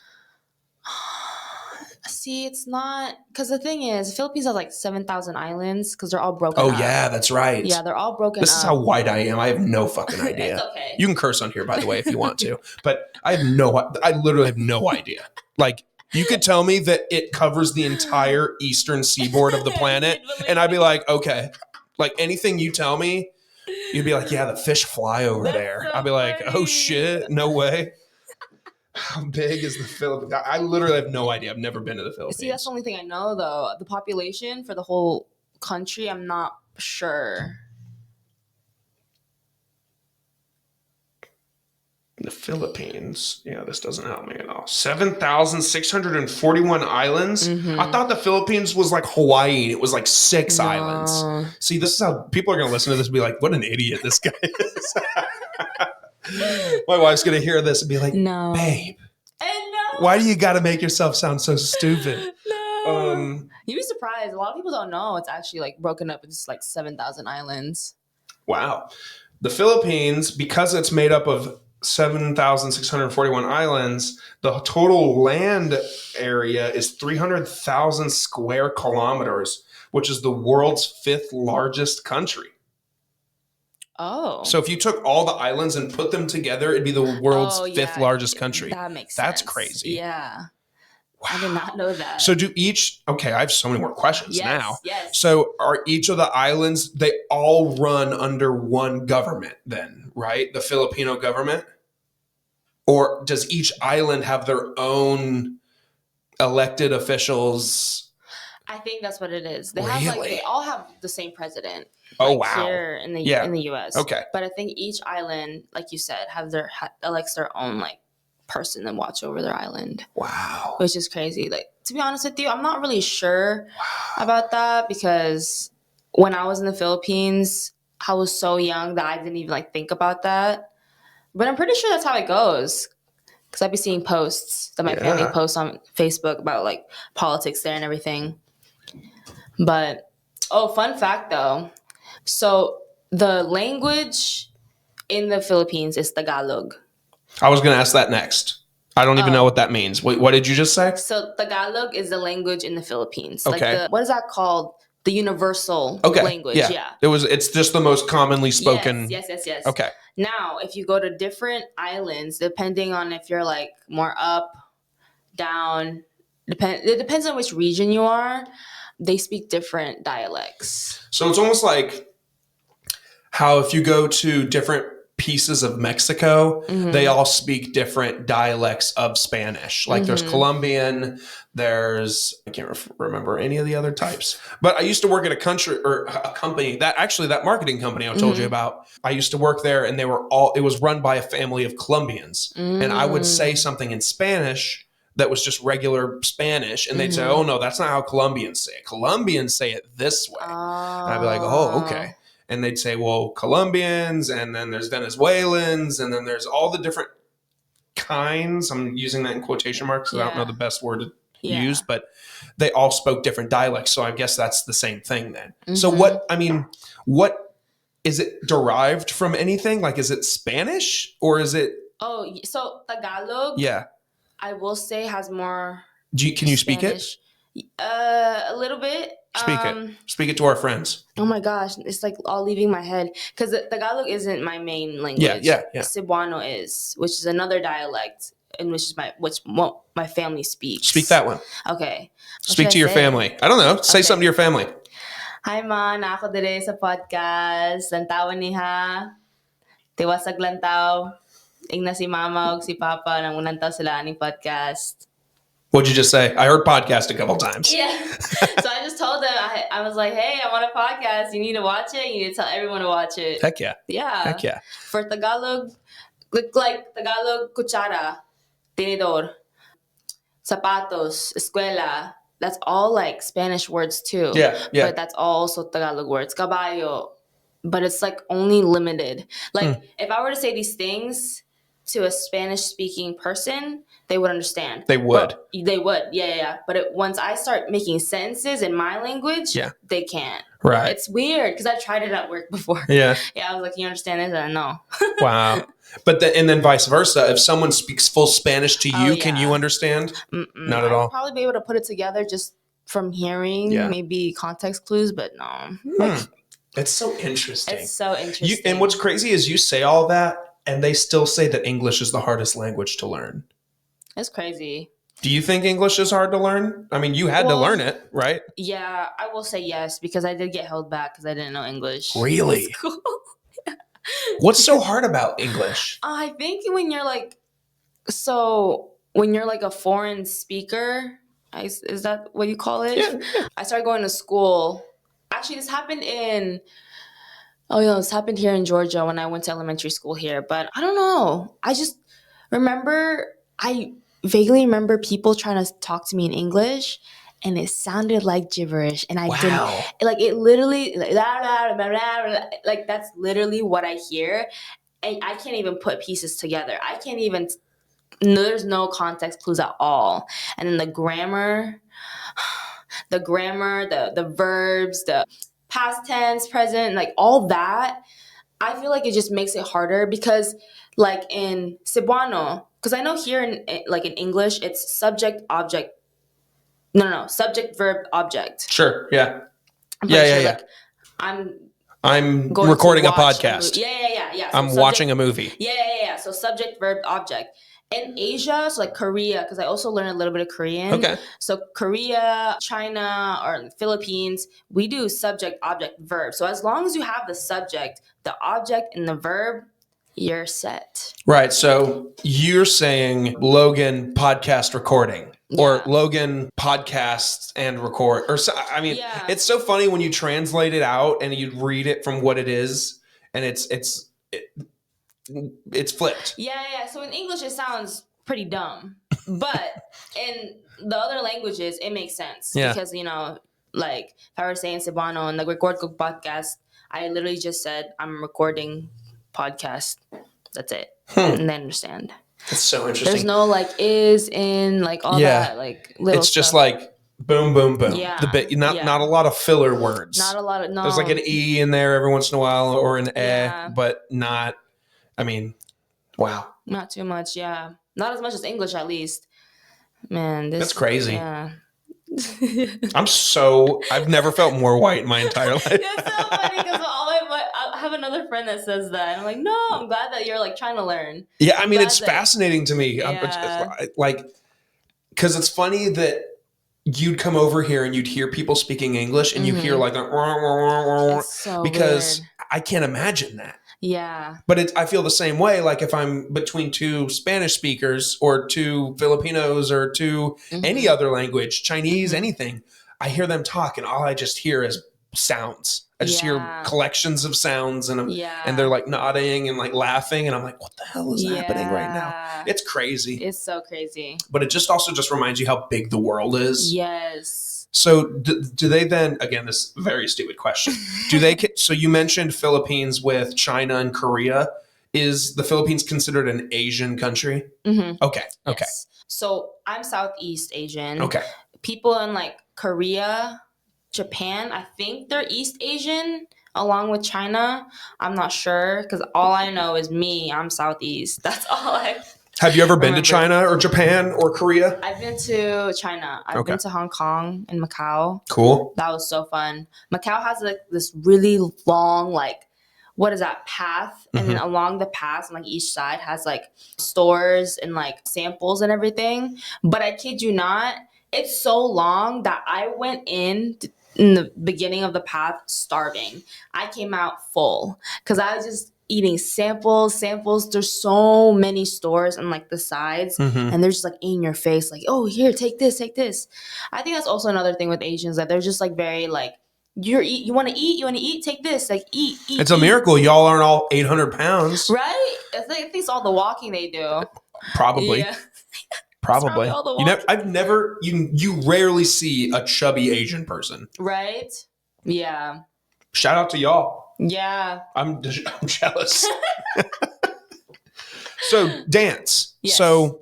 See, it's not because the thing is, the Philippines has like 7,000 islands because they're all broken Oh up. yeah, that's right. Yeah, they're all broken This up. is how white I am. I have no fucking idea. It's okay. You can curse on here, by the way, if you want to. But I literally have no idea. Like, you could tell me that it covers the entire eastern seaboard of the planet, and I'd be like, okay. Like, anything you tell me, you'd be like, yeah, the fish fly over there. So I'd be like, funny. oh shit, no way. How big is the Philippines? I literally have no idea. I've never been to the Philippines. See, that's the only thing I know, though. The population for the whole country, I'm not sure. The Philippines. Yeah, this doesn't help me at all. 7,641 islands. Mm-hmm. I thought the Philippines was like Hawaii. It was like 6 islands. See, this is how people are going to listen to this and be like, what an idiot this guy is. My wife's going to hear this and be like, No. babe, And no. why do you got to make yourself sound so stupid? No. You'd be surprised. A lot of people don't know it's actually like broken up into like 7,000 islands. Wow. The Philippines, because it's made up of 7,641 islands, the total land area is 300,000 square kilometers, which is the world's 5th largest country. Oh. So if you took all the islands and put them together, it'd be the world's 5th largest country. That makes That's sense. crazy. Yeah. Wow. I did not know that. So okay, I have so many more questions now. Yes. So are each of the islands, they all run under one government then, right? The Filipino government? Or does each island have their own elected officials? I think that's what it is. They Really? have like they all have the same president. Oh, like, wow. Here in the US. Okay. But I think each island, like you said, elects their own like person to watch over their island. Wow. Which is crazy. Like, to be honest with you, I'm not really sure about that because when I was in the Philippines, I was so young that I didn't even like think about that. But I'm pretty sure that's how it goes. Because I'd be seeing posts that my family posts on Facebook about like politics there and everything. But, fun fact though. So the language in the Philippines is Tagalog. I was going to ask that next. I don't even know what that means. Wait, what did you just say? So Tagalog is the language in the Philippines. Okay. Like what is that called? The universal language. Yeah. It's just the most commonly spoken. Yes. Okay. Now, if you go to different islands, depending on if you're like more up, down, it depends on which region you are, they speak different dialects. So it's almost like how if you go to different pieces of Mexico, they all speak different dialects of Spanish. Like there's Colombian, I can't remember any of the other types. But I used to work at a company that marketing company I told you about. I used to work there and it was run by a family of Colombians. And I would say something in Spanish that was just regular Spanish. And they'd say, oh no, that's not how Colombians say it. Colombians say it this way. And I'd be like, oh, okay. And they'd say, well, Colombians, and then there's Venezuelans, and then there's all the different kinds. I'm using that in quotation marks because I don't know the best word to use, but they all spoke different dialects. So I guess that's the same thing then. So what is it derived from anything? Like, is it Spanish or is it? Oh, so Tagalog, I will say has more. Can you speak it? A little bit. Speak it to our friends. Oh my gosh, it's like all leaving my head because Tagalog isn't my main language. Yeah. Cebuano is, which is another dialect, and which my family speaks. Speak that one. Okay. Speak to your family. I don't know. Say something to your family. Hi ma, na ako dire sa podcast. Lantawan niha. Tiwasag lantaw. Ingna si mama ug si papa nang unantaw sila aning podcast. What'd you just say? I heard podcast a couple times. Yeah. So I just told them, I was like, hey, I'm on a podcast. You need to watch it. You need to tell everyone to watch it. Heck yeah. Yeah. Heck yeah. For Tagalog, look like Tagalog, cuchara, tenedor, zapatos, escuela. That's all like Spanish words too. Yeah. Yeah. But that's also Tagalog words. Caballo. But it's like only limited. Like if I were to say these things to a Spanish speaking person, they would understand. They would. They would. Yeah. But once I start making sentences in my language, they can't. Right. It's weird because I've tried it at work before. Yeah. Yeah. I was like, you understand this? And no. Wow. But and then vice versa. If someone speaks full Spanish to you, can you understand? Not at all. I'll probably be able to put it together just from hearing maybe context clues, but no. It's so interesting. It's so interesting. And what's crazy is you say all that and they still say that English is the hardest language to learn. It's crazy. Do you think English is hard to learn? I mean, you had to learn it, right? Yeah, I will say yes because I did get held back because I didn't know English. Really? What's so hard about English? I think when you're like a foreign speaker, is that what you call it? Yeah. I started going to school. Actually, this happened this happened here in Georgia when I went to elementary school here. But I don't know. I just I vaguely remember people trying to talk to me in English, and it sounded like gibberish. And I didn't, like, it literally, like, that's literally what I hear. And I can't even put pieces together. I can't even, there's no context clues at all. And then the grammar, the verbs, the past tense, present, like all that, I feel like it just makes it harder because like in Cebuano, because I know here in English, it's subject, object. No, subject, verb, object. Sure, yeah. Yeah. Like, I'm recording a podcast. Yeah. I'm watching a movie. Yeah. So subject, verb, object. In Asia, so like Korea, because I also learned a little bit of Korean. Okay. So Korea, China, or Philippines, we do subject, object, verb. So as long as you have the subject, the object, and the verb, you're set. Right. So you're saying Logan podcast recording or Logan podcast and record. Or I mean, it's so funny when you translate it out and you read it from what it is, and it's flipped. Yeah. So in English, it sounds pretty dumb, but in the other languages, it makes sense. Yeah. Because, like if I were saying Cebuano and the record cook podcast, I literally just said I'm recording podcast. That's it. And they understand. That's so interesting. There's no like is in like all that like little. It's just like boom, boom, boom. Yeah. Not a lot of filler words. Not a lot of There's like an e in there every once in a while or an but not. I mean, wow. Not too much. Yeah. Not as much as English, at least. Man, that's crazy. Yeah. I've never felt more white in my entire life. It's so funny because I have another friend that says that. And I'm like, no, I'm glad that you're like trying to learn. Yeah, I mean, it's fascinating to me. Yeah. Like, because it's funny that you'd come over here and you'd hear people speaking English and you hear like, so because weird. I can't imagine that. Yeah. But I feel the same way. Like if I'm between two Spanish speakers or two Filipinos or two any other language, Chinese, anything, I hear them talk and all I just hear is sounds. I just hear collections of sounds and they're like nodding and like laughing. And I'm like, what the hell is happening right now? It's crazy. It's so crazy. But it just also just reminds you how big the world is. Yes. So do they then, again, this very stupid question, so you mentioned Philippines with China and Korea. Is the Philippines considered an Asian country? Mm-hmm. Okay. Yes. So I'm Southeast Asian. Okay. People in like Korea, Japan, I think they're East Asian along with China. I'm not sure because all I know is I'm Southeast. That's all I Have you ever been to China or Japan or Korea? I've been to China. I've been to Hong Kong and Macau. Cool. That was so fun. Macau has like this really long, like, what is that, path? And then along the path on like each side has like stores and like samples and everything. But I kid you not, it's so long that I went in the beginning of the path starving. I came out full because eating samples. There's so many stores on like the sides, and they're just like in your face, like, oh, here, take this. I think that's also another thing with Asians, that they're just like very like, you want to eat, take this, like eat. It's a miracle y'all aren't all 800 pounds. Right? I think it's all the walking they do. Probably. Yeah. Probably. All the walking. You rarely see a chubby Asian person. Right? Yeah. Shout out to y'all. Yeah. I'm jealous. So dance. Yes. So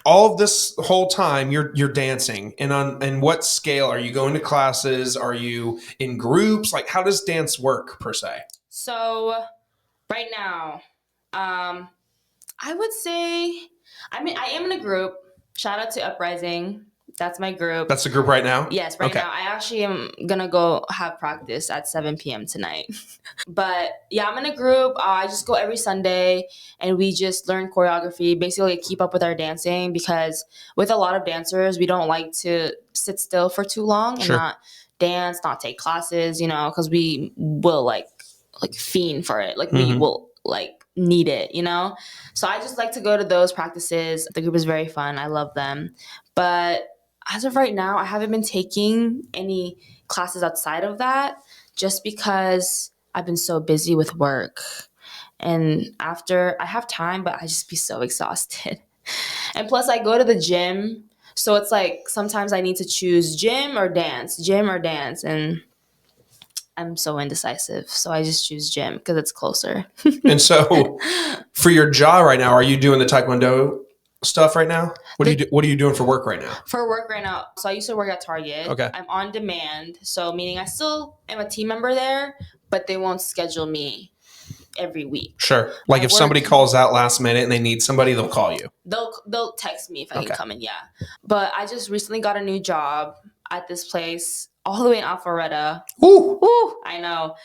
all of this whole time you're dancing, and what scale are you going to classes? Are you in groups? Like, how does dance work per se? So right now, I would say, I am in a group. Shout out to Uprising. That's my group. That's the group right now? Yes, right now. I actually am going to go have practice at 7 p.m. tonight. But yeah, I'm in a group. I just go every Sunday, and we just learn choreography, basically keep up with our dancing, because with a lot of dancers, we don't like to sit still for too long and not dance, not take classes, because we will like fiend for it. Like we will like need it, So I just like to go to those practices. The group is very fun. I love them. But as of right now, I haven't been taking any classes outside of that, just because I've been so busy with work. And after, I have time, but I just be so exhausted. And plus I go to the gym. So it's like sometimes I need to choose gym or dance. And I'm so indecisive. So I just choose gym because it's closer. And so for your job right now, are you doing the taekwondo stuff right now? What are you doing for work right now? For work right now, so I used to work at Target. Okay. I'm on demand, so meaning I still am a team member there, but they won't schedule me every week. Sure. Like if somebody calls out last minute and they need somebody, they'll call you. They'll text me if I can come in, yeah. But I just recently got a new job at this place all the way in Alpharetta. Ooh. Ooh, I know.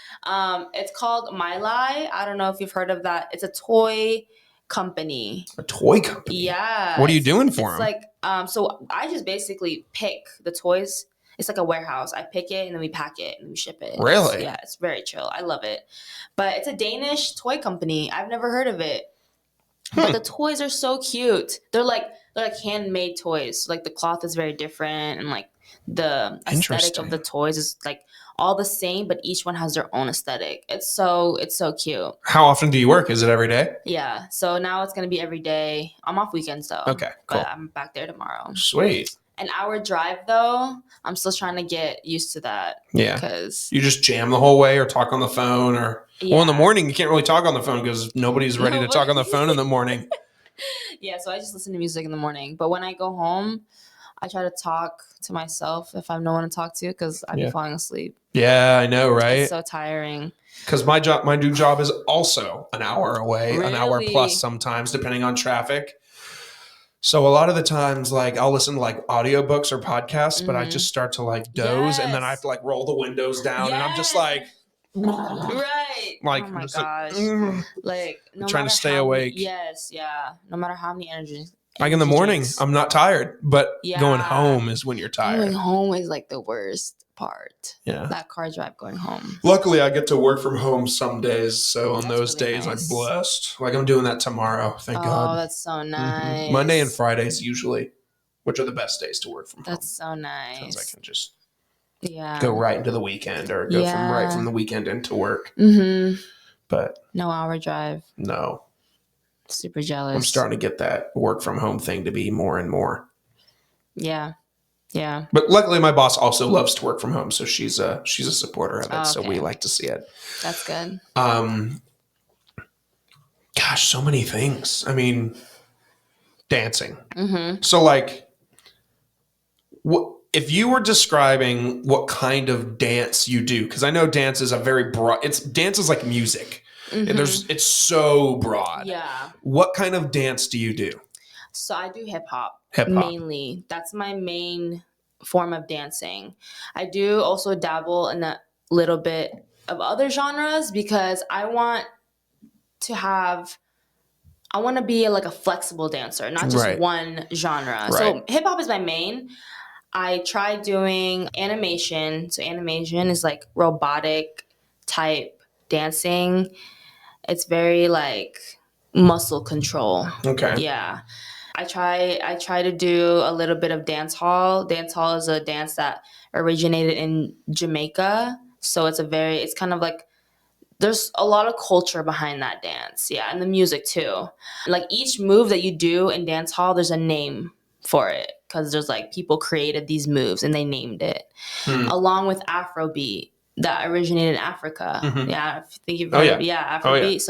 It's called My Lai. I don't know if you've heard of that. It's a toy company. A toy company? Yeah. What are you doing for them? It's like, so I just basically pick the toys. It's like a warehouse. I pick it and then we pack it and we ship it. Really? It's very chill. I love it. But it's a Danish toy company. I've never heard of it. But the toys are so cute. They're like handmade toys. Like the cloth is very different, and like the aesthetic of the toys is like all the same, but each one has their own aesthetic. It's so cute. How often do you work? Is it every day? Yeah. So now it's gonna be every day. I'm off weekends though. Okay, cool. But I'm back there tomorrow. Sweet. An hour drive though, I'm still trying to get used to that. Yeah. Because you just jam the whole way or talk on the phone or well, in the morning you can't really talk on the phone because nobody's ready to talk on the phone in the morning. Yeah, so I just listen to music in the morning. But when I go home, I try to talk to myself if I have no one to talk to because I'd be falling asleep. Yeah, I know, right? It's so tiring. Because my new job is also an hour away, an hour plus sometimes, depending on traffic. So a lot of the times, like I'll listen to like audiobooks or podcasts, but I just start to like doze and then I have to like roll the windows down and I'm just like, right. Like, oh my just gosh. Like no trying to stay awake. No matter how many energies. Like in the morning, I'm not tired, but going home is when you're tired. Going home is like the worst part. Yeah. That car drive going home. Luckily, I get to work from home some days. So on those really days, nice. I'm blessed. Like I'm doing that tomorrow. Thank God. Oh, that's so nice. Monday and Fridays usually, which are the best days to work from home. That's so nice. Because I can just go right into the weekend or go from the weekend into work. Mm-hmm. But no hour drive. No. Super jealous. I'm starting to get that work from home thing to be more and more. Yeah. Yeah. But luckily my boss also loves to work from home, so she's a supporter of it, so we like to see it. That's good. Gosh, so many things. I mean, dancing. Mm-hmm. So like what if you were describing what kind of dance you do, because I know dance is a very broad dance is like music. Mm-hmm. It's so broad. Yeah. What kind of dance do you do? So I do hip hop. Hip-hop. Mainly. That's my main form of dancing. I do also dabble in a little bit of other genres because I want to be like a flexible dancer, not just one genre. Right. So hip hop is my main. I tried doing animation. So animation is like robotic type dancing. It's very like muscle control. Okay. Yeah. I try to do a little bit of dance hall. Dance hall is a dance that originated in Jamaica. So it's kind of like there's a lot of culture behind that dance. Yeah, and the music too. Like each move that you do in dance hall, there's a name for it because there's like people created these moves and they named it. Along with Afrobeat that originated in Africa. Yeah, I think you've heard of Afrobeat.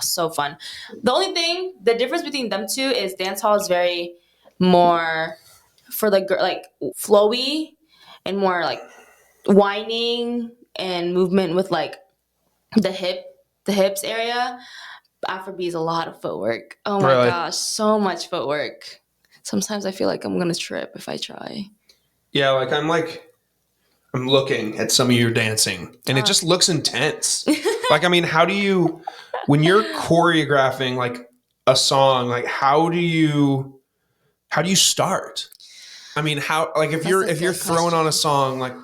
So fun. The difference between them two is dance hall is very more for the like flowy and more like whining and movement with like the hips area. Afrobeat is a lot of footwork. Oh my gosh, so much footwork. Sometimes I feel like I'm gonna trip if I try. Yeah, I'm looking at some of your dancing and it just looks intense. Like, I mean, when you're choreographing like a song, like how do you start? I mean, if you're throwing on a song, like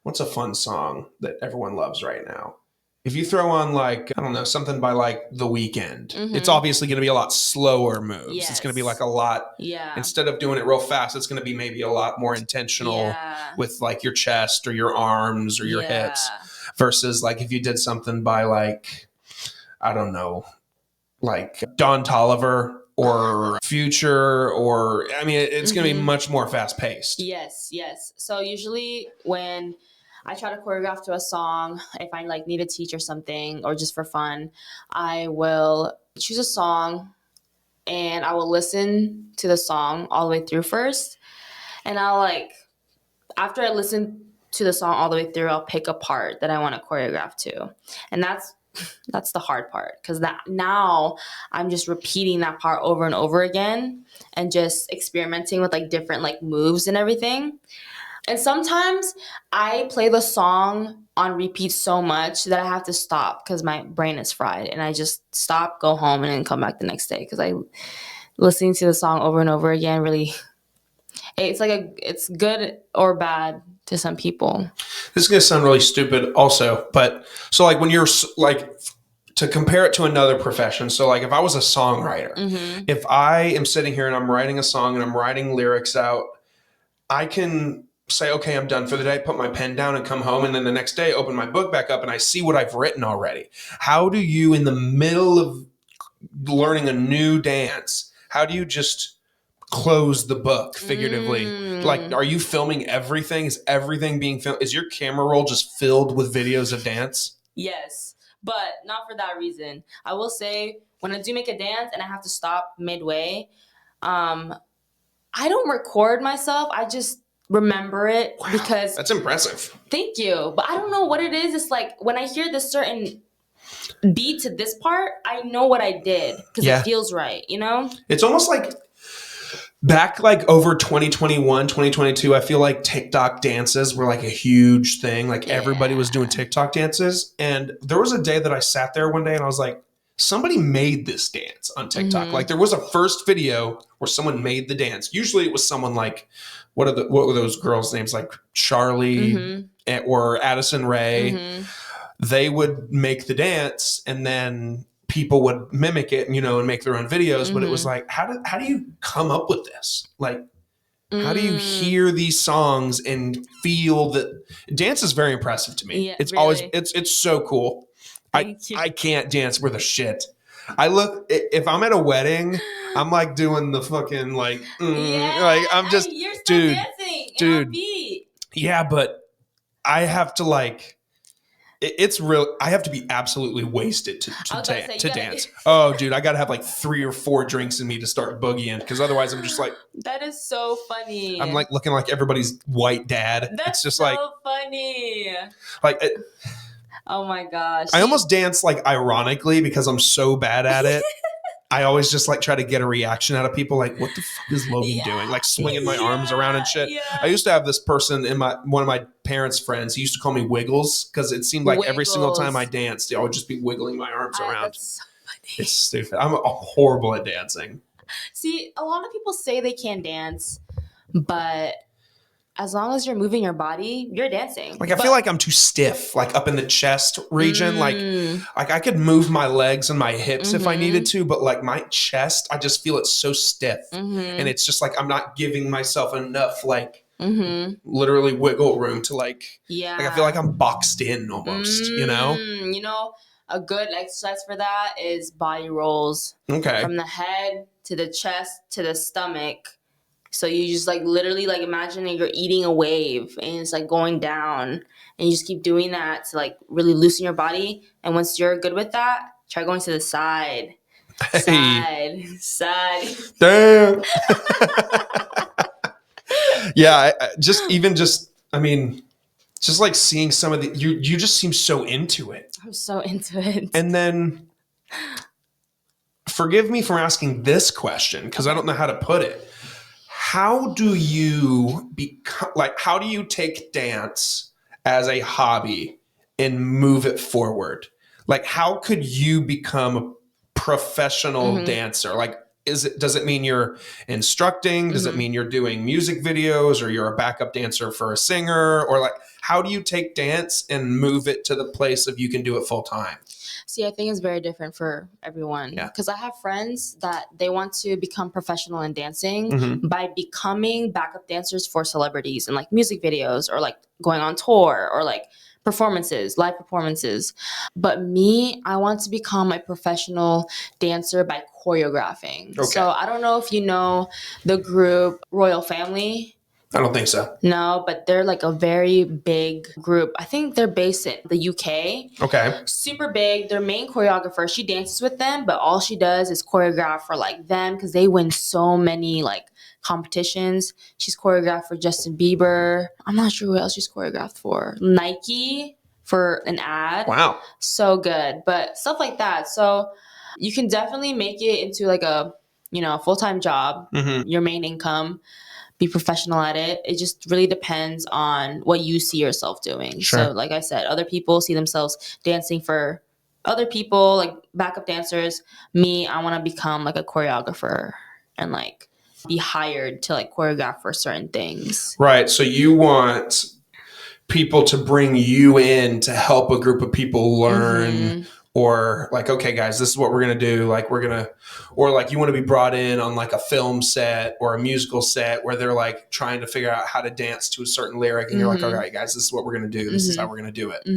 what's a fun song that everyone loves right now? If you throw on like, I don't know, something by like The Weeknd, it's obviously going to be a lot slower moves. Yes. It's going to be like a lot, instead of doing it real fast, it's going to be maybe a lot more intentional with like your chest or your arms or your hips versus like if you did something by like, I don't know, like Don Tolliver or Future or, I mean, it's going to be much more fast paced. Yes. So usually when I try to choreograph to a song, if I like need to teach or something or just for fun, I will choose a song and I will listen to the song all the way through first. And after I listen to the song all the way through, I'll pick a part that I want to choreograph to. And that's the hard part because now I'm just repeating that part over and over again and just experimenting with like different like moves and everything. And sometimes I play the song on repeat so much that I have to stop because my brain is fried and I just stop, go home, and then come back the next day because listening to the song over and over again really, it's good or bad to some people. This is going to sound really stupid also, but so like when you're like, to compare it to another profession. So like if I was a songwriter, if I am sitting here and I'm writing a song and I'm writing lyrics out, I can say, okay, I'm done for the day, put my pen down and come home. And then the next day, open my book back up and I see what I've written already. How do you, in the middle of learning a new dance, how do you just close the book figuratively? Like, are you filming everything? Is everything being filmed? Is your camera roll just filled with videos of dance? Yes, but not for that reason. I will say when I do make a dance and I have to stop midway, I don't record myself. I just remember it because that's impressive. Thank you. But I don't know what it is. It's like when I hear this certain beat to this part, I know what I did because it feels right, you know? It's almost like back like over 2021, 2022, I feel like TikTok dances were like a huge thing. Like everybody was doing TikTok dances. And there was a day that I sat there one day and I was like, somebody made this dance on TikTok. Like there was a first video where someone made the dance. Usually it was someone like, what were those girls' names? Like Charlie or Addison Rae. They would make the dance and then people would mimic it, and make their own videos. But it was like, how do you come up with this? Like, how do you hear these songs and feel that dance is very impressive to me. It's always, it's so cool. I can't dance worth a shit. If I'm at a wedding, I'm like doing the fucking like I'm just, you're still dancing dude. Yeah, but I have to like, it's real. I have to be absolutely wasted to dance. Oh, dude, I gotta have like 3 or 4 drinks in me to start boogieing because otherwise I'm just like. That is so funny. I'm like looking like everybody's white dad. That's it's just so like funny. Like. Oh my gosh. I almost dance like ironically because I'm so bad at it. I always just like try to get a reaction out of people. Like, what the fuck is Logan doing? Like swinging my arms around and shit. Yeah. I used to have this person in one of my parents' friends. He used to call me Wiggles because it seemed like every single time I danced, I would just be wiggling my arms around. That's so funny. It's stupid. I'm horrible at dancing. See, a lot of people say they can't dance, but as long as you're moving your body, you're dancing. Like, I feel like I'm too stiff, like up in the chest region. Like I could move my legs and my hips if I needed to, but like my chest, I just feel it's so stiff. And it's just like, I'm not giving myself enough, like literally wiggle room to like I feel like I'm boxed in almost, you know? You know, a good exercise for that is body rolls. Okay. From the head to the chest to the stomach. So you just like literally like imagine you're eating a wave and it's like going down, and you just keep doing that to like really loosen your body. And once you're good with that, try going to the side. Side. Damn. Yeah, I mean, just like seeing some of the you just seem so into it. I'm so into it. And then forgive me for asking this question because I don't know how to put it. How do you become like how do you take dance as a hobby and move it forward? Like how could you become a professional dancer? Like does it mean you're instructing? Does it mean you're doing music videos or you're a backup dancer for a singer? Or like how do you take dance and move it to the place of you can do it full time? See, I think it's very different for everyone. Yeah. Because I have friends that they want to become professional in dancing by becoming backup dancers for celebrities and like music videos or like going on tour or like live performances. But me, I want to become a professional dancer by choreographing. Okay. So I don't know if you know the group Royal Family. I don't think so. No, but they're like a very big group. I think they're based in the UK. Okay. Super big. Their main choreographer, she dances with them, but all she does is choreograph for like them because they win so many like competitions. She's choreographed for Justin Bieber. I'm not sure who else she's choreographed for. Nike for an ad. Wow. So good. But stuff like that. So you can definitely make it into like a, full-time job, your main income. Be professional at it. It just really depends on what you see yourself doing. Sure. So like I said, other people see themselves dancing for other people, like backup dancers. Me, I want to become like a choreographer and like be hired to like choreograph for certain things. Right. So you want people to bring you in to help a group of people learn or like, okay, guys, this is what we're going to do. Like or like you want to be brought in on like a film set or a musical set where they're like trying to figure out how to dance to a certain lyric. And you're like, all right, guys, this is what we're going to do. This is how we're going to do it.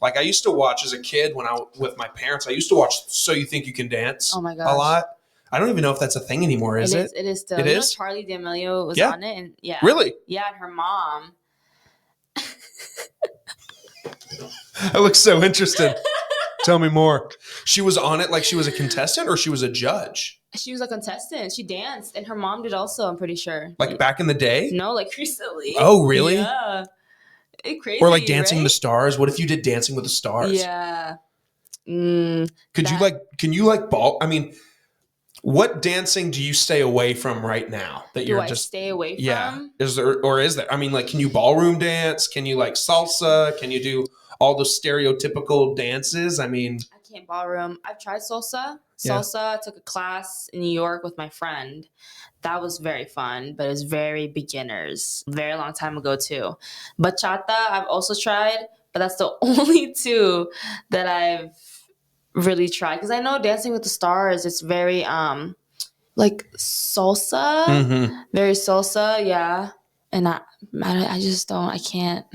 Like I used to watch as a kid with my parents, I used to watch So You Think You Can Dance a lot. I don't even know if that's a thing anymore. Is it? It is still. It is? Charlie D'Amelio was on it. And yeah. Really? Yeah. And her mom. I look so interested. Tell me more. She was on it like she was a contestant or she was a judge? She was a contestant. She danced. And her mom did also, I'm pretty sure. Like back in the day? No, like recently. Oh, really? Yeah. It's crazy. Or like Dancing with the Stars. What if you did Dancing with the Stars? Yeah. Can you ball? I mean, what dancing do you stay away from right now that you're just stay away from? Yeah. Is there? I mean, like, can you ballroom dance? Can you like salsa? Can you do all those stereotypical dances? I mean, I can't ballroom. I've tried salsa. Yeah. I took a class in New York with my friend. That was very fun, but it was very beginners. Very long time ago too. Bachata, I've also tried, but that's the only two that I've really tried. Because I know Dancing with the Stars, it's very like salsa. Very salsa, yeah. And I just don't, I can't.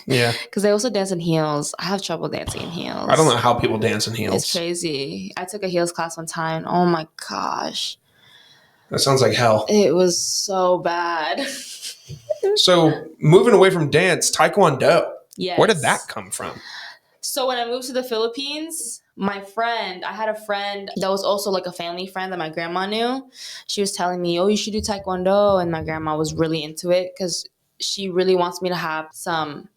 Yeah. Because they also dance in heels. I have trouble dancing in heels. I don't know how people dance in heels. It's crazy. I took a heels class one time. Oh my gosh. That sounds like hell. It was so bad. So moving away from dance, taekwondo. Yes. Where did that come from? So when I moved to the Philippines, I had a friend that was also like a family friend that my grandma knew. She was telling me, oh, you should do taekwondo. And my grandma was really into it because she really wants me to have some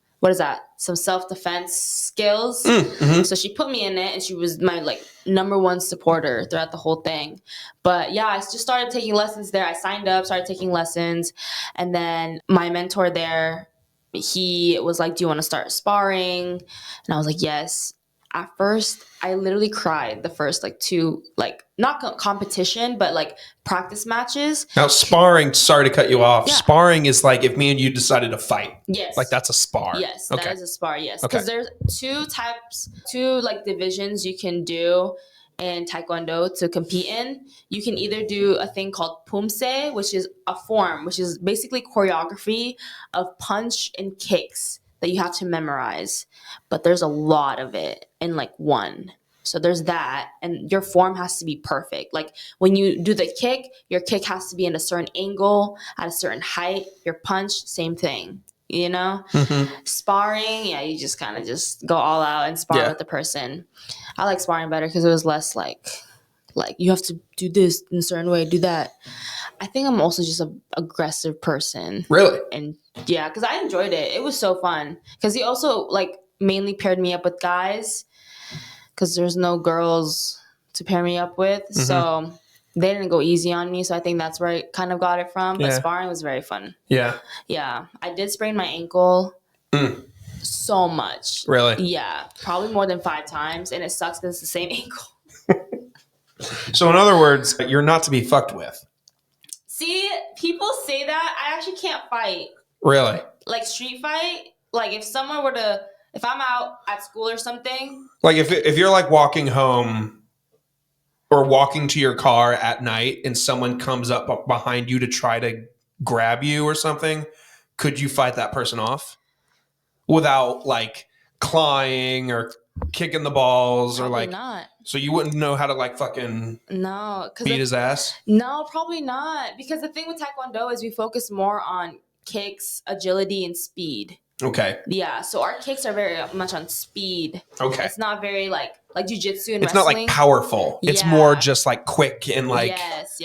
self-defense skills. So she put me in it and she was my like number one supporter throughout the whole thing. But yeah, I just started taking lessons there. I signed up, started taking lessons. And then my mentor there, he was like, do you want to start sparring? And I was like, yes. at first, I literally cried the first like two, like not competition, but like practice matches. Now, sparring, sorry to cut you off. Yeah. Sparring is like if me and you decided to fight. Yes. Like that's a spar. Yes, Okay. that is a spar, yes. Okay. Because there's two like divisions you can do in taekwondo to compete in. You can either do a thing called pumse, which is a form, which is basically choreography of punch and kicks that you have to memorize. But there's a lot of it in like one. So there's that, and your form has to be perfect. Like when you do the kick, your kick has to be in a certain angle, at a certain height. Your punch, same thing. You know, sparring, yeah, you just kind of just go all out and spar with the person. I like sparring better because it was less like you have to do this in a certain way, do that. I think I'm also just an aggressive person. Really? And yeah, because I enjoyed it. It was so fun because he also like mainly paired me up with guys because there's no girls to pair me up with. So they didn't go easy on me. So I think that's where I kind of got it from. But sparring was very fun. Yeah. Yeah. I did sprain my ankle so much. Really? Yeah. Probably more than 5 times. And it sucks because it's the same ankle. So in other words, you're not to be fucked with. See, people say that. I actually can't fight. Really? Like street fight. Like if I'm out at school or something. Like if you're like walking home or walking to your car at night and someone comes up behind you to try to grab you or something, could you fight that person off without like clawing or kicking the balls? Probably or like not. So you wouldn't know how to like fucking beat his ass? No, probably not. Because the thing with taekwondo is we focus more on kicks, agility, and speed. Okay. Yeah, so our kicks are very much on speed. Okay. It's not very like jujitsu and it's wrestling. not like powerful. It's more just like quick and like. Yes,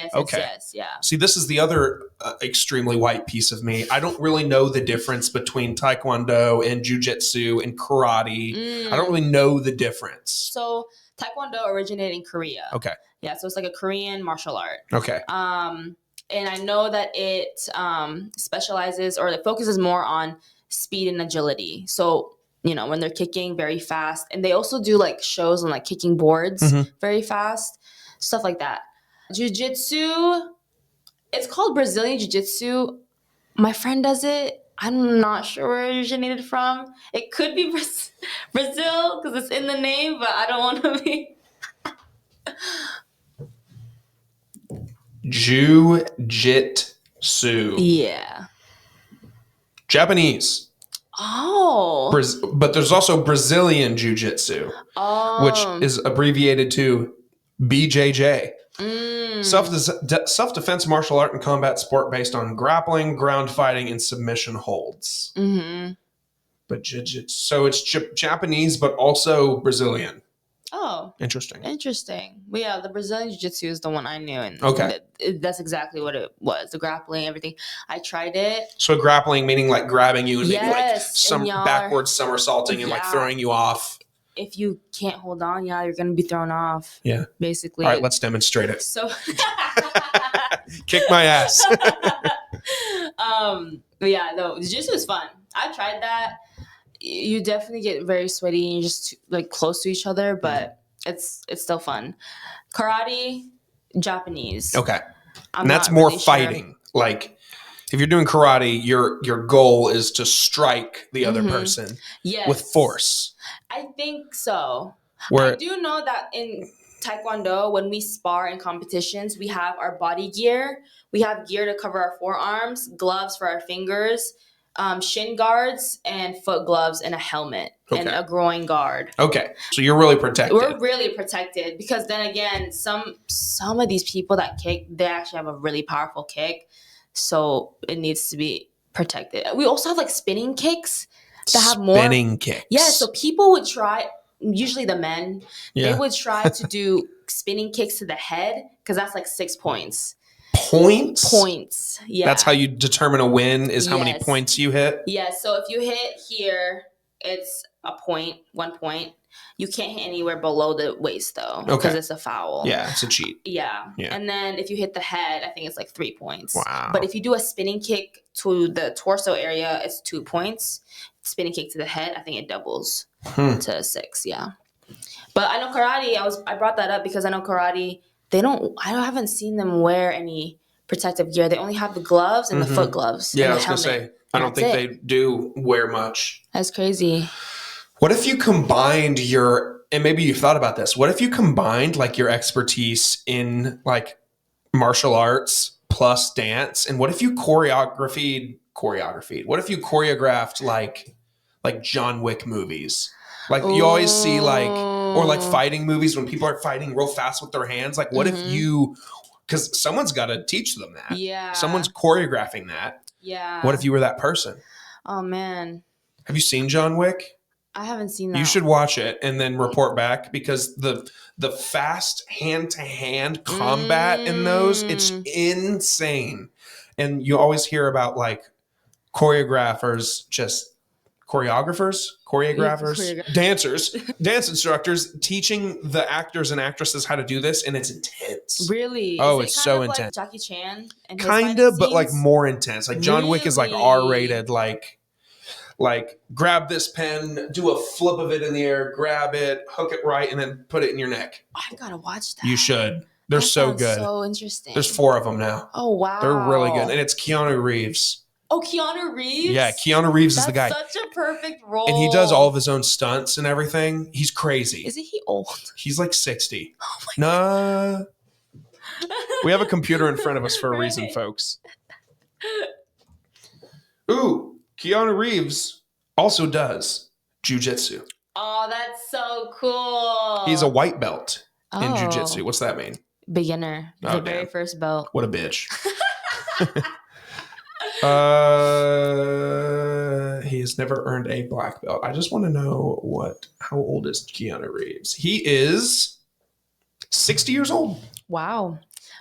yeah. See, this is the other extremely white piece of me. I don't really know the difference between taekwondo and jujitsu and karate. I don't really know the difference. So taekwondo originated in Korea. Okay. Yeah, so it's like a Korean martial art. Okay. And I know that it specializes or it focuses more on speed and agility. So, you know, when they're kicking very fast, and they also do like shows on like kicking boards very fast, stuff like that. Jiu-jitsu, it's called Brazilian Jiu-jitsu. My friend does it. I'm not sure where it originated from. It could be Brazil because it's in the name, but I don't want to be. Jiu-jitsu. Yeah. Japanese. Oh. But there's also Brazilian Jiu-Jitsu, which is abbreviated to BJJ. Self-defense martial art and combat sport based on grappling, ground fighting, and submission holds. But Jiu-Jitsu. So it's Japanese, but also Brazilian. Oh. Interesting. Well, yeah, the Brazilian Jiu-Jitsu is the one I knew. And that's exactly what it was. The grappling, everything. I tried it. So grappling meaning like grabbing you and maybe like and backwards somersaulting and like throwing you off. If you can't hold on, you're going to be thrown off. Yeah. Basically. All right, let's demonstrate it. So kick my ass. But yeah, no, Jiu-Jitsu is fun. I tried that. You definitely get very sweaty and you're just like close to each other, but it's still fun. Karate, Japanese. Okay. And that's more fighting. Sure. Like if you're doing karate, your goal is to strike the other person with force. I think so. I do know that in taekwondo, when we spar in competitions, we have our body gear. We have gear to cover our forearms, gloves for our fingers, shin guards and foot gloves and a helmet and a groin guard. Okay. So you're really protected. We're really protected because then again, some of these people that kick, they actually have a really powerful kick. So it needs to be protected. We also have like spinning kicks that have more. Spinning kicks. Yeah. So people would try, usually the men, they would try to do spinning kicks to the head because that's like 6 points. Points. Yeah. That's how you determine a win is how many points you hit? Yeah. So if you hit here, it's a point, 1 point. You can't hit anywhere below the waist though. Because it's a foul. Yeah, it's a cheat. Yeah. And then if you hit the head, I think it's like 3 points. Wow. But if you do a spinning kick to the torso area, it's 2 points. Spinning kick to the head, I think it doubles to 6. Yeah. But I know karate. I brought that up because I know karate. I haven't seen them wear any protective gear. They only have the gloves and the foot gloves. Yeah, and I the was going to helmet. say, I don't think they do wear much. That's crazy. What if you combined and maybe you've thought about this, what if you combined like your expertise in like martial arts plus dance? And what if you choreographed, what if you choreographed like John Wick movies? Like you always see like, or like fighting movies when people are fighting real fast with their hands. Like what if you, because someone's got to teach them that. Yeah. Someone's choreographing that. Yeah. What if you were that person? Oh, man. Have you seen John Wick? I haven't seen that. You should watch it and then report back, because the fast hand-to-hand combat in those, it's insane. And you always hear about like choreographers, dancers, dance instructors teaching the actors and actresses how to do this, and it's intense. Really? Oh, it's so intense. Like Jackie Chan and kinda, but like more intense. Like John Wick is like R-rated, like grab this pen, do a flip of it in the air, grab it, hook it right, and then put it in your neck. I gotta watch that. You should. They're so good. So interesting. There's 4 of them now. Oh, wow. They're really good. And it's Keanu Reeves. Oh, Keanu Reeves? Yeah, Keanu Reeves is the guy. That's such a perfect role. And he does all of his own stunts and everything. He's crazy. Isn't he old? He's like 60. Oh my God. We have a computer in front of us for a reason, folks. Ooh, Keanu Reeves also does jiu-jitsu. Oh, that's so cool. He's a white belt in jiu-jitsu. What's that mean? Beginner. The very first belt. What a bitch. He has never earned a black belt. I just want to know how old is Keanu Reeves? He is 60 years old. Wow.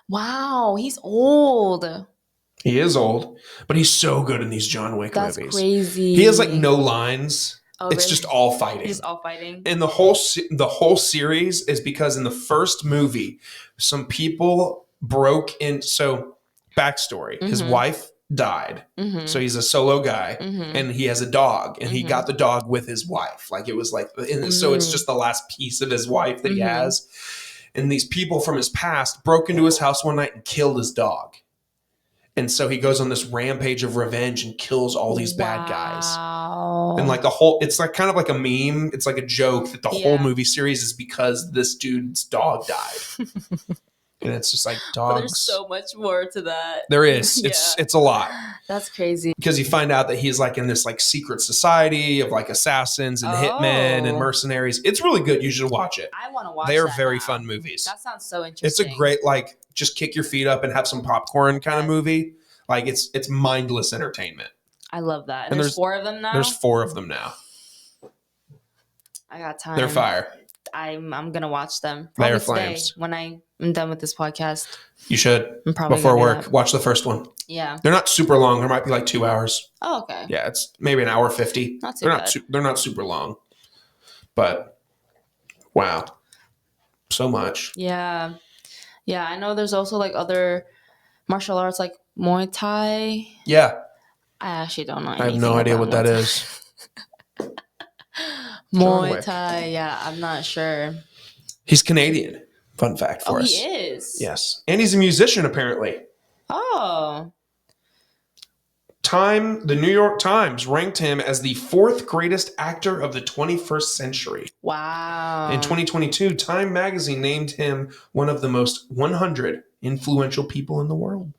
Wow, he's old. He is old, but he's so good in these John Wick movies. That's crazy. He has like no lines. Oh, it's really? just all fighting. Just all fighting. And the whole series is because in the first movie, some people broke in. So backstory: his wife died, so he's a solo guy, and he has a dog, and he got the dog with his wife. Like it was like, so it's just the last piece of his wife that he has. And these people from his past broke into his house one night and killed his dog. And so he goes on this rampage of revenge and kills all these bad guys. And like it's like kind of like a meme. It's like a joke that the whole movie series is because this dude's dog died. And it's just like dogs. But there's so much more to that. There is. It's a lot. That's crazy. Because you find out that he's like in this like secret society of like assassins and hitmen and mercenaries. It's really good. You should watch it. I want to watch it. They are very fun movies. That sounds so interesting. It's a great like just kick your feet up and have some popcorn kind of movie. Like it's mindless entertainment. I love that. And there's 4 of them now? There's 4 of them now. I got time. They're fire. I'm going to watch them. They are today flames. when I'm done with this podcast. You should. I'm probably before work. Watch the first one. Yeah. They're not super long. There might be like 2 hours. Oh, okay. Yeah, it's maybe an hour 50. Not too bad. They're not super long. But wow. So much. Yeah. Yeah, I know there's also like other martial arts like Muay Thai. Yeah. I actually don't know. I have no idea what that is. Muay Thai, yeah, I'm not sure. He's Canadian. Fun fact for us. He is? Yes. And he's a musician, apparently. Oh. The New York Times ranked him as the 4th greatest actor of the 21st century. Wow. In 2022, Time magazine named him one of the most 100 influential people in the world.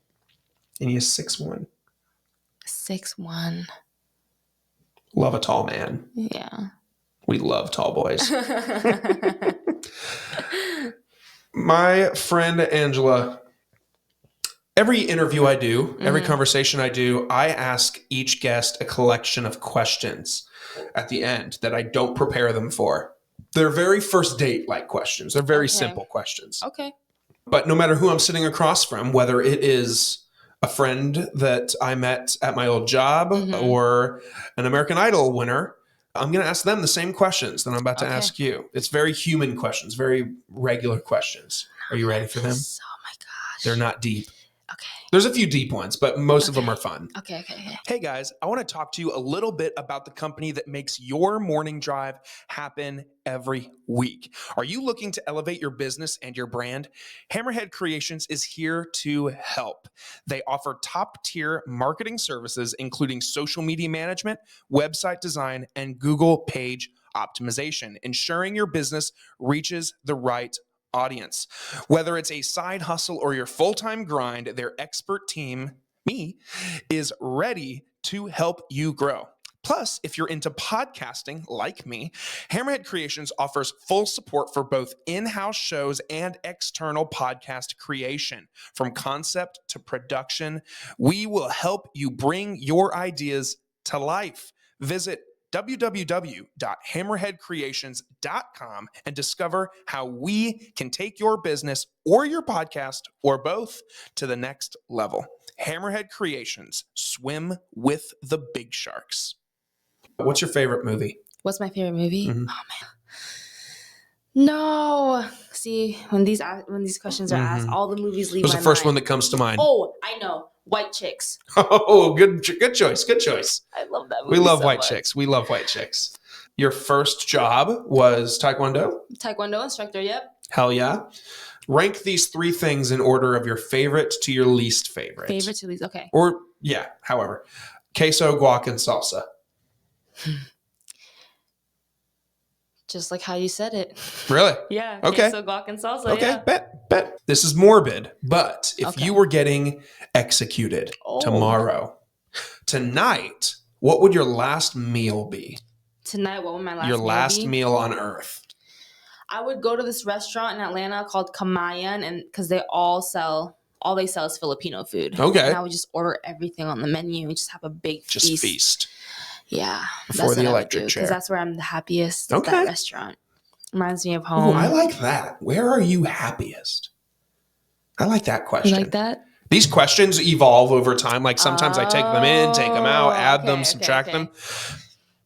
And he is 6'1". 6'1". Love a tall man. Yeah. We love tall boys. My friend Angela, every interview I do, every conversation I do, I ask each guest a collection of questions at the end that I don't prepare them for. They're very first date like questions. They're very simple questions. Okay. But no matter who I'm sitting across from, whether it is a friend that I met at my old job or an American Idol winner, I'm going to ask them the same questions that I'm about to ask you. It's very human questions, very regular questions. Are you ready for them? Oh my gosh. They're not deep. Okay. There's a few deep ones, but most of them are fun. Okay. Hey guys, I want to talk to you a little bit about the company that makes your morning drive happen every week. Are you looking to elevate your business and your brand? Hammerhead Creations is here to help. They offer top-tier marketing services, including social media management, website design, and Google page optimization, ensuring your business reaches the right audience. Whether it's a side hustle or your full-time grind, their expert team, me, is ready to help you grow. Plus, if you're into podcasting like me, Hammerhead Creations offers full support for both in-house shows and external podcast creation. From concept to production, we will help you bring your ideas to life. Visit www.hammerheadcreations.com and discover how we can take your business or your podcast or both to the next level. Hammerhead Creations, swim with the big sharks. What's your favorite movie? What's my favorite movie? Mhm. Oh man. No. See, when these questions are asked, all the movies leave What's my the first mind. one that comes to mind? Oh, I know. White Chicks. Oh, good choice. Good choice. I love that movie. We love so White much. Chicks. We love White Chicks. Your first job was taekwondo? Taekwondo instructor, yep. Hell yeah. Rank these three things in order of your favorite to your least favorite. Favorite to least, okay. Or, yeah, however. Queso, guac, and salsa. Just like how you said it. Really? Yeah. Okay. Queso, guac, and salsa. Okay, Yeah. bet. This is morbid, but if Okay. you were getting executed tomorrow, tonight, what would your last meal be? Tonight, what would my Your last be? meal on earth. I would go to this restaurant in Atlanta called Kamayan, and because they all they sell is Filipino food. Okay. And I would just order everything on the menu and just have a big Just feast. Yeah. Before the electric chair. Because that's where I'm the happiest. Okay. That restaurant. Reminds me of Ooh, home. I like that. Where are you happiest? I like that question. You like that? These questions evolve over time. Like sometimes I take them in, take them out, add them, subtract them.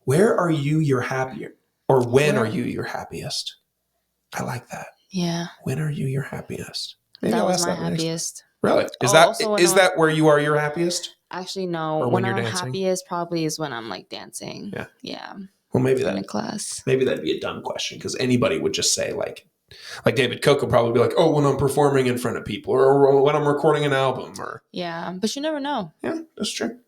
Where are you your happier? Or when are you your happiest? I like that. Yeah. When are you your happiest? Maybe that I'll was ask my that next. happiest. Really? Is that where you are your happiest? Actually, no. Or when you're I'm dancing? happiest probably is when I'm like dancing. Yeah. Yeah. Well, maybe In a that. class. Maybe that'd be a dumb question because anybody would just say like David Koch would probably be like, oh, when I'm performing in front of people or when I'm recording an album or. Yeah, but you never know. Yeah, that's true.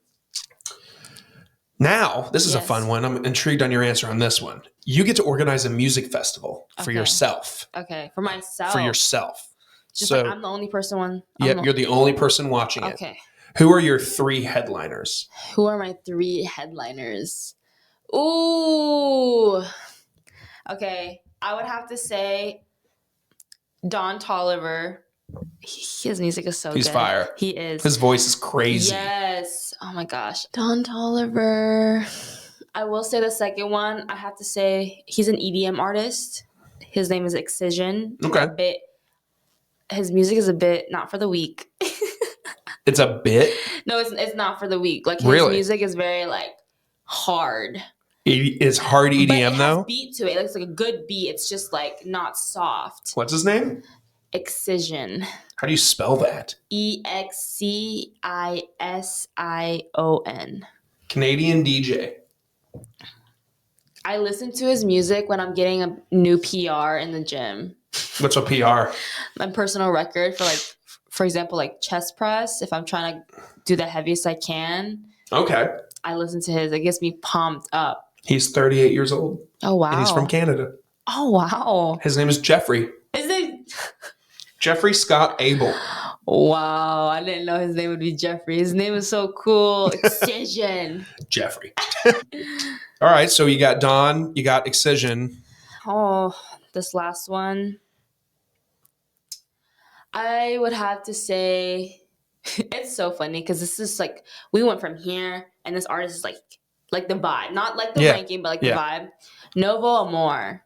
Now, this is a fun one. I'm intrigued on your answer on this one. You get to organize a music festival for yourself. Okay, for myself. For yourself. Just so, like I'm the only person you're the only person watching it. Okay. Who are your three headliners? Who are my three headliners? Ooh. Okay, I would have to say Don Tolliver. His music is so good. He's fire. He is. His voice is crazy. Yes. Oh my gosh. Don Tolliver. I will say the second one. I have to say he's an EDM artist. His name is Excision. Okay. His music is a bit not for the weak. It's a bit? No, it's not for the weak. Like his music is very like hard. It's hard EDM but it has though? Beat to it. It's like a good beat. It's just like not soft. What's his name? Excision. How do you spell that? Excision. Canadian DJ. I listen to his music when I'm getting a new PR in the gym. What's a PR? My personal record for like, for example, like chest press. If I'm trying to do the heaviest I can. Okay. I listen to his. It gets me pumped up. He's 38 years old. Oh, wow. And he's from Canada. Oh, wow. His name is Jeffrey. Is it? Jeffrey Scott Abel. Wow. I didn't know his name would be Jeffrey. His name is so cool. Excision. Jeffrey. All right. So you got Don. You got Excision. Oh, this last one. I would have to say it's so funny because this is like we went from here and this artist is like the vibe, not like the ranking, but like the vibe. Novo Amor.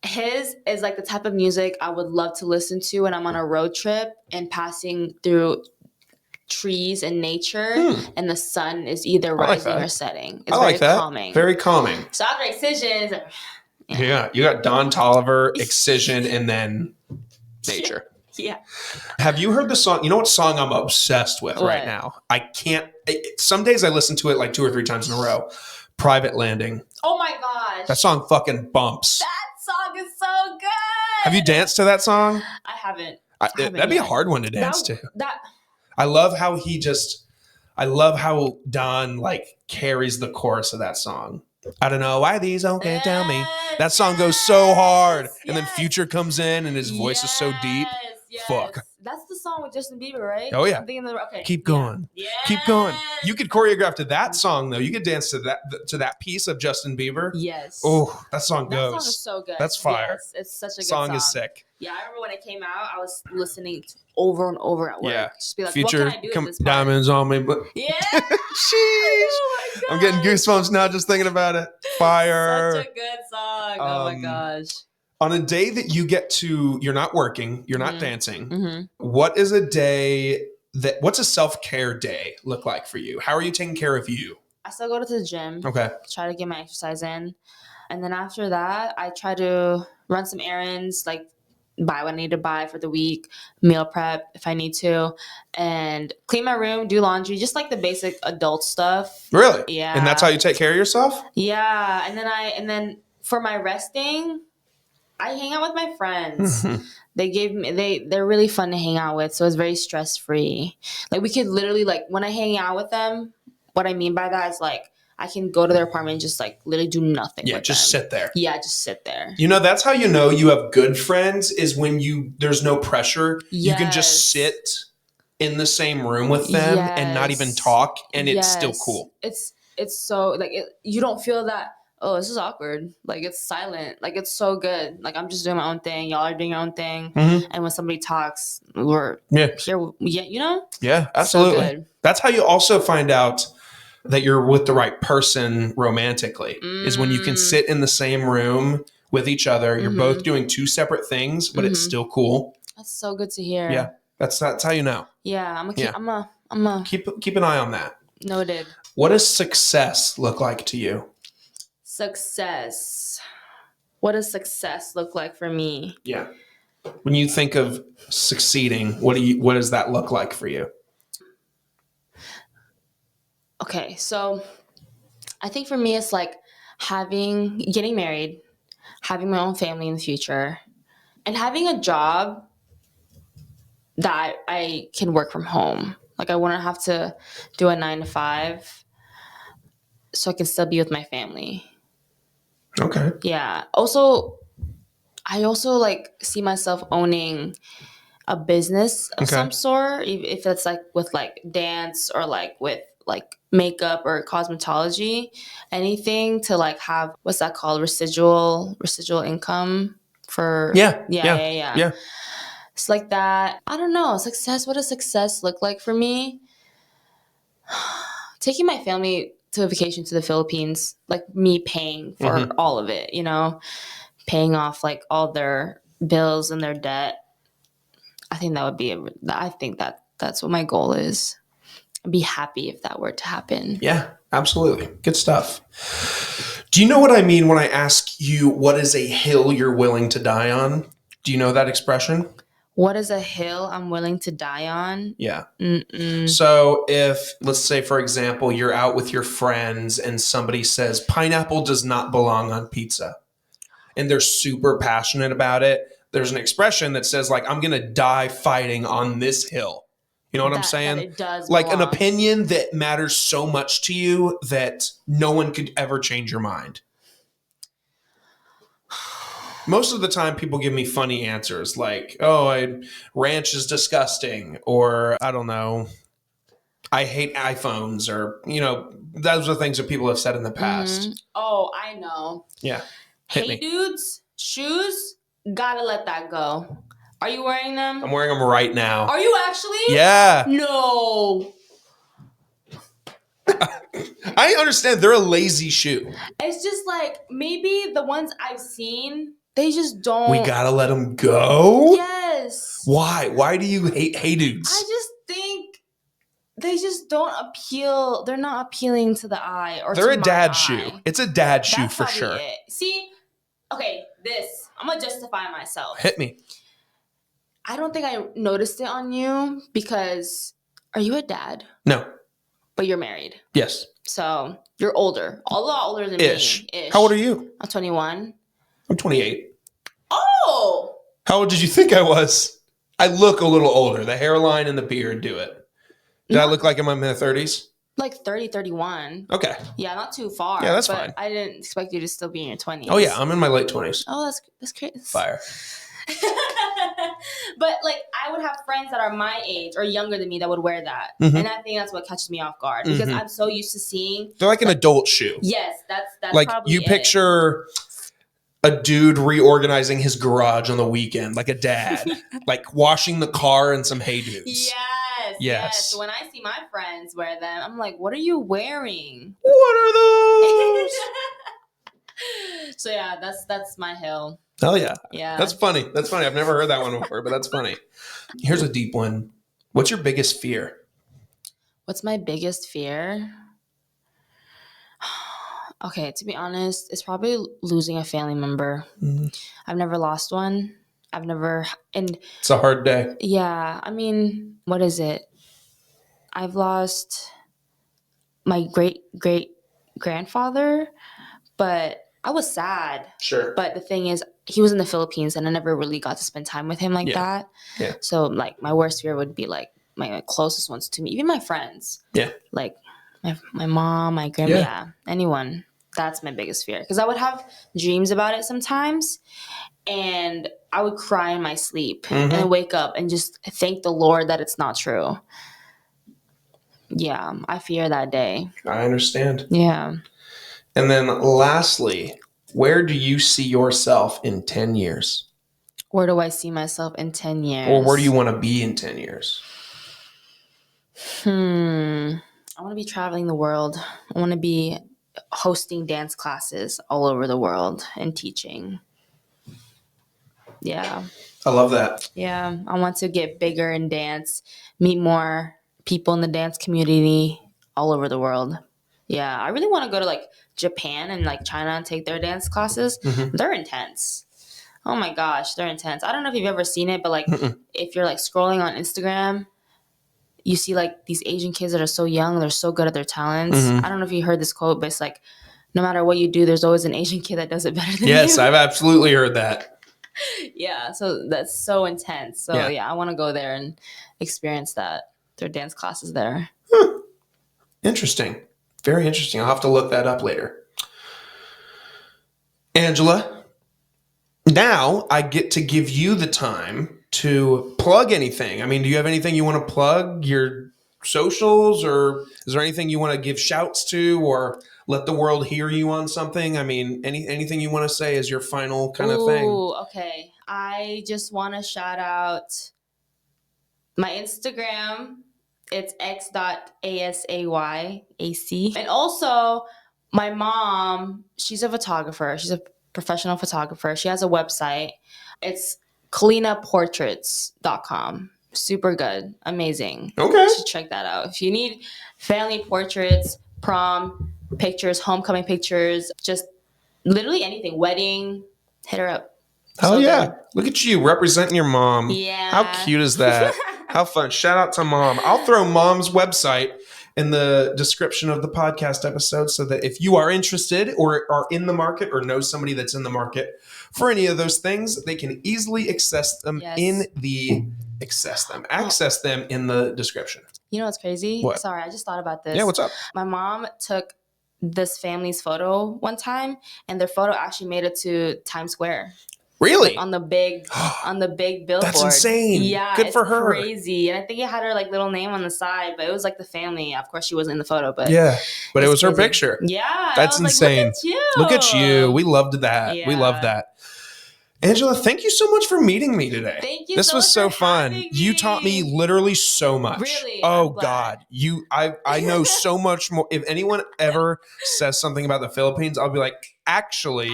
His is like the type of music I would love to listen to when I'm on a road trip and passing through trees and nature and the sun is either rising or setting. It's very calming. Very calming. So after Excision, yeah, you got Don Tolliver, Excision, and then nature. Yeah. Have you heard the song? You know what song I'm obsessed with right What? now? I can't. Some days I listen to it like 2 or 3 times in a row. Private Landing. Oh my gosh. That song fucking bumps. That song is so good. Have you danced to that song? I haven't. That'd be a hard one to dance to. I love how I love how Don like carries the chorus of that song. I don't know why these don't can't tell me. That song goes so hard. And then Future comes in and his voice is so deep. Yes. Fuck. That's the song with Justin Bieber, right? Oh, yeah. I'm thinking okay. Keep going. Yeah. Keep going. You could choreograph to that song though. You could dance to that piece of Justin Bieber. Yes. Oh, that song goes. That song is so good. That's fire. Yes, it's such a good song is sick. Yeah, I remember when it came out, I was listening over and over at work. Yeah. Just be like, Future, what can I do with this part? diamonds on me. But Yeah. sheesh. Oh my I'm getting goosebumps now just thinking about it. Fire. Such a good song. Oh my gosh. On a day that you're not working, you're not dancing, Mm-hmm. what's a self-care day look like for you? How are you taking care of you? I still go to the gym. Okay. Try to get my exercise in. And then after that, I try to run some errands, like buy what I need to buy for the week, meal prep if I need to, and clean my room, do laundry, just like the basic adult stuff. Really? Yeah. And that's how you take care of yourself? Yeah. And then for my resting, I hang out with my friends. They're really fun to hang out with, so it's very stress free. Like we could literally when I hang out with them, what I mean by that is I can go to their apartment and just literally do nothing. Yeah, with just them. sit there. Yeah, just sit there. That's how you know you have good friends is when there's no pressure. Yes. You can just sit in the same room with them and not even talk, and it's still cool. It's so you don't feel that. Oh, this is awkward. It's silent. It's so good. I'm just doing my own thing. Y'all are doing your own thing. Mm-hmm. And when somebody talks, we're here. Yeah, Yeah, absolutely. So good. That's how you also find out that you're with the right person romantically, is when you can sit in the same room with each other. You're both doing 2 separate things, but it's still cool. That's so good to hear. Yeah, that's how you know. Yeah, I'm a keep an eye on that. Noted. What does success look like to you? Success. What does success look like for me? Yeah. When you think of succeeding, what does that look like for you? Okay, so I think for me it's getting married, having my own family in the future, and having a job that I can work from home. I wouldn't have to do a 9 to 5, so I can still be with my family. Okay. Yeah. I also see myself owning a business of some sort, if it's with dance or with makeup or cosmetology, anything to have, what's that called, residual income for yeah. It's like that. I don't know. Success. What does success look like for me? Taking my family to a vacation to the Philippines, me paying for all of it, paying off all their bills and their debt. I think that would be that's what my goal is. I'd be happy if that were to happen. Yeah, absolutely. Good stuff. Do you know what I mean when I ask you what is a hill you're willing to die on? Do you know that expression? What is a hill I'm willing to die on? Yeah. So if, let's say, for example, you're out with your friends and somebody says pineapple does not belong on pizza, and they're super passionate about it, there's an expression that says I'm going to die fighting on this hill. You know what I'm saying? That it does an opinion that matters so much to you that no one could ever change your mind. Most of the time, people give me funny answers ranch is disgusting, or I don't know, I hate iPhones, or, those are things that people have said in the past. Oh, I know. Yeah. Hey, dudes, shoes, gotta let that go. Are you wearing them? I'm wearing them right now. Are you actually? Yeah. No. I understand they're a lazy shoe. It's just maybe the ones I've seen, they just don't. We gotta let them go? Yes. Why? Why do you hate Hey Dudes? I just think they just don't appeal. They're not appealing to the eye or they're to a dad my shoe. eye. It's a dad shoe That's for probably sure. it. See, okay, I'm gonna justify myself. Hit me. I don't think I noticed it on you because are you a dad? No. But you're married. Yes. So you're older. A lot older than Ish. me. Ish. How old are you? I'm 21. I'm 28. Oh! How old did you think I was? I look a little older. The hairline and the beard do it. Do I look like I'm in my 30s? Like 30, 31. Okay. Yeah, not too far. Yeah, that's but fine. I didn't expect you to still be in your 20s. Oh, yeah. I'm in my late 20s. Oh, that's great. Fire. But like I would have friends that are my age or younger than me that would wear that. Mhm. And I think that's what catches me off guard because I'm so used to seeing. They're like an adult shoe. Yes, that's like probably you picture a dude reorganizing his garage on the weekend, like a dad, like washing the car and some Hey Dudes. Yes. When I see my friends wear them, I'm like, what are you wearing? What are those? So yeah, that's my hill. Hell yeah. Yeah. That's funny. I've never heard that one before, but that's funny. Here's a deep one. What's your biggest fear? What's my biggest fear? Okay, to be honest, it's probably losing a family member. Mm-hmm. I've never lost one. It's a hard day. Yeah, I mean, what is it? I've lost my great-great-grandfather, but I was sad. Sure. But the thing is, he was in the Philippines and I never really got to spend time with him like that. Yeah. So like my worst fear would be like my closest ones to me, even my friends. Yeah. Like my mom, my grandma, anyone. That's my biggest fear. Because I would have dreams about it sometimes and I would cry in my sleep and wake up and just thank the Lord that it's not true. Yeah, I fear that day. I understand. Yeah. And then lastly, where do you see yourself in 10 years? Where do I see myself in 10 years? Or where do you want to be in 10 years? I want to be traveling the world. I want to be hosting dance classes all over the world and teaching. Yeah. I love that. Yeah. I want to get bigger in dance, meet more people in the dance community all over the world. Yeah. I really want to go to like Japan and like China and take their dance classes. They're intense. Oh my gosh, they're intense. I don't know if you've ever seen it, but like if you're like scrolling on Instagram, you see like these Asian kids that are so young, they're so good at their talents. I don't know if you heard this quote, but it's like, no matter what you do, there's always an Asian kid that does it better than you. Yes, I've absolutely heard that. Yeah, so that's so intense. So yeah I want to go there and experience that. Their dance classes there. Interesting. Very interesting. I'll have to look that up later. Angela, now I get to give you the time to plug anything. I mean, do you have anything you want to plug? Your socials, or is there anything you want to give shouts to or let the world hear you on something? I mean, anything you want to say is your final kind of thing. Okay. I just want to shout out my Instagram. It's x.asayac. And also my mom, she's a photographer. She's a professional photographer. She has a website. It's kalinaportraits.com. Super good. Amazing. Okay. You should check that out. If you need family portraits, prom pictures, homecoming pictures, just literally anything, wedding, hit her up. Hell so yeah. Good. Look at you representing your mom. Yeah. How cute is that? How fun. Shout out to mom. I'll throw mom's website in the description of the podcast episode so that if you are interested or are in the market or know somebody that's in the market for any of those things, they can easily access them in the description. You know what's crazy? What? Sorry, I just thought about this. Yeah, what's up? My mom took this family's photo one time and their photo actually made it to Times Square. Really? Like on the big billboard. That's insane. Yeah. Good for her. Crazy. And I think it had her like little name on the side, but it was like the family. Of course she wasn't in the photo, but yeah. But it was crazy. Her picture. Yeah. That's insane. Like, Look at you. We loved that. Yeah. We loved that. Angela, thank you so much for meeting me today. Thank you. This was so fun. Me. You taught me literally so much. Really? Oh God. I know so much more. If anyone ever says something about the Philippines, I'll be like, actually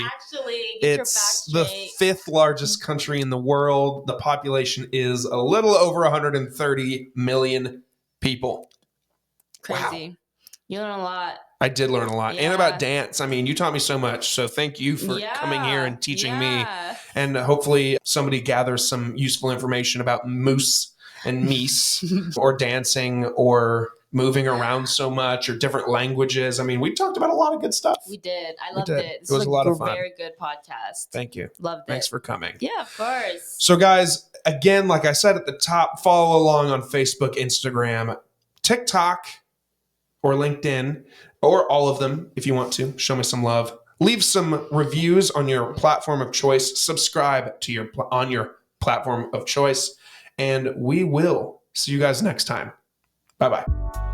it's the 5th largest country in the world. The population is a little over 130 million people. Crazy. Wow. You learn a lot. I did learn a lot. Yeah. And about dance. I mean, you taught me so much. So thank you for coming here and teaching me. And hopefully somebody gathers some useful information about moose and meese or dancing or moving around so much or different languages. I mean, we talked about a lot of good stuff. We did. I loved it. It was a lot of fun. Very good podcast. Thank you. Loved it. Thanks for coming. Yeah, of course. So guys, again, like I said at the top, follow along on Facebook, Instagram, TikTok, or LinkedIn, or all of them if you want to. Show me some love. Leave some reviews on your platform of choice. Subscribe to on your platform of choice. And we will see you guys next time. Bye-bye.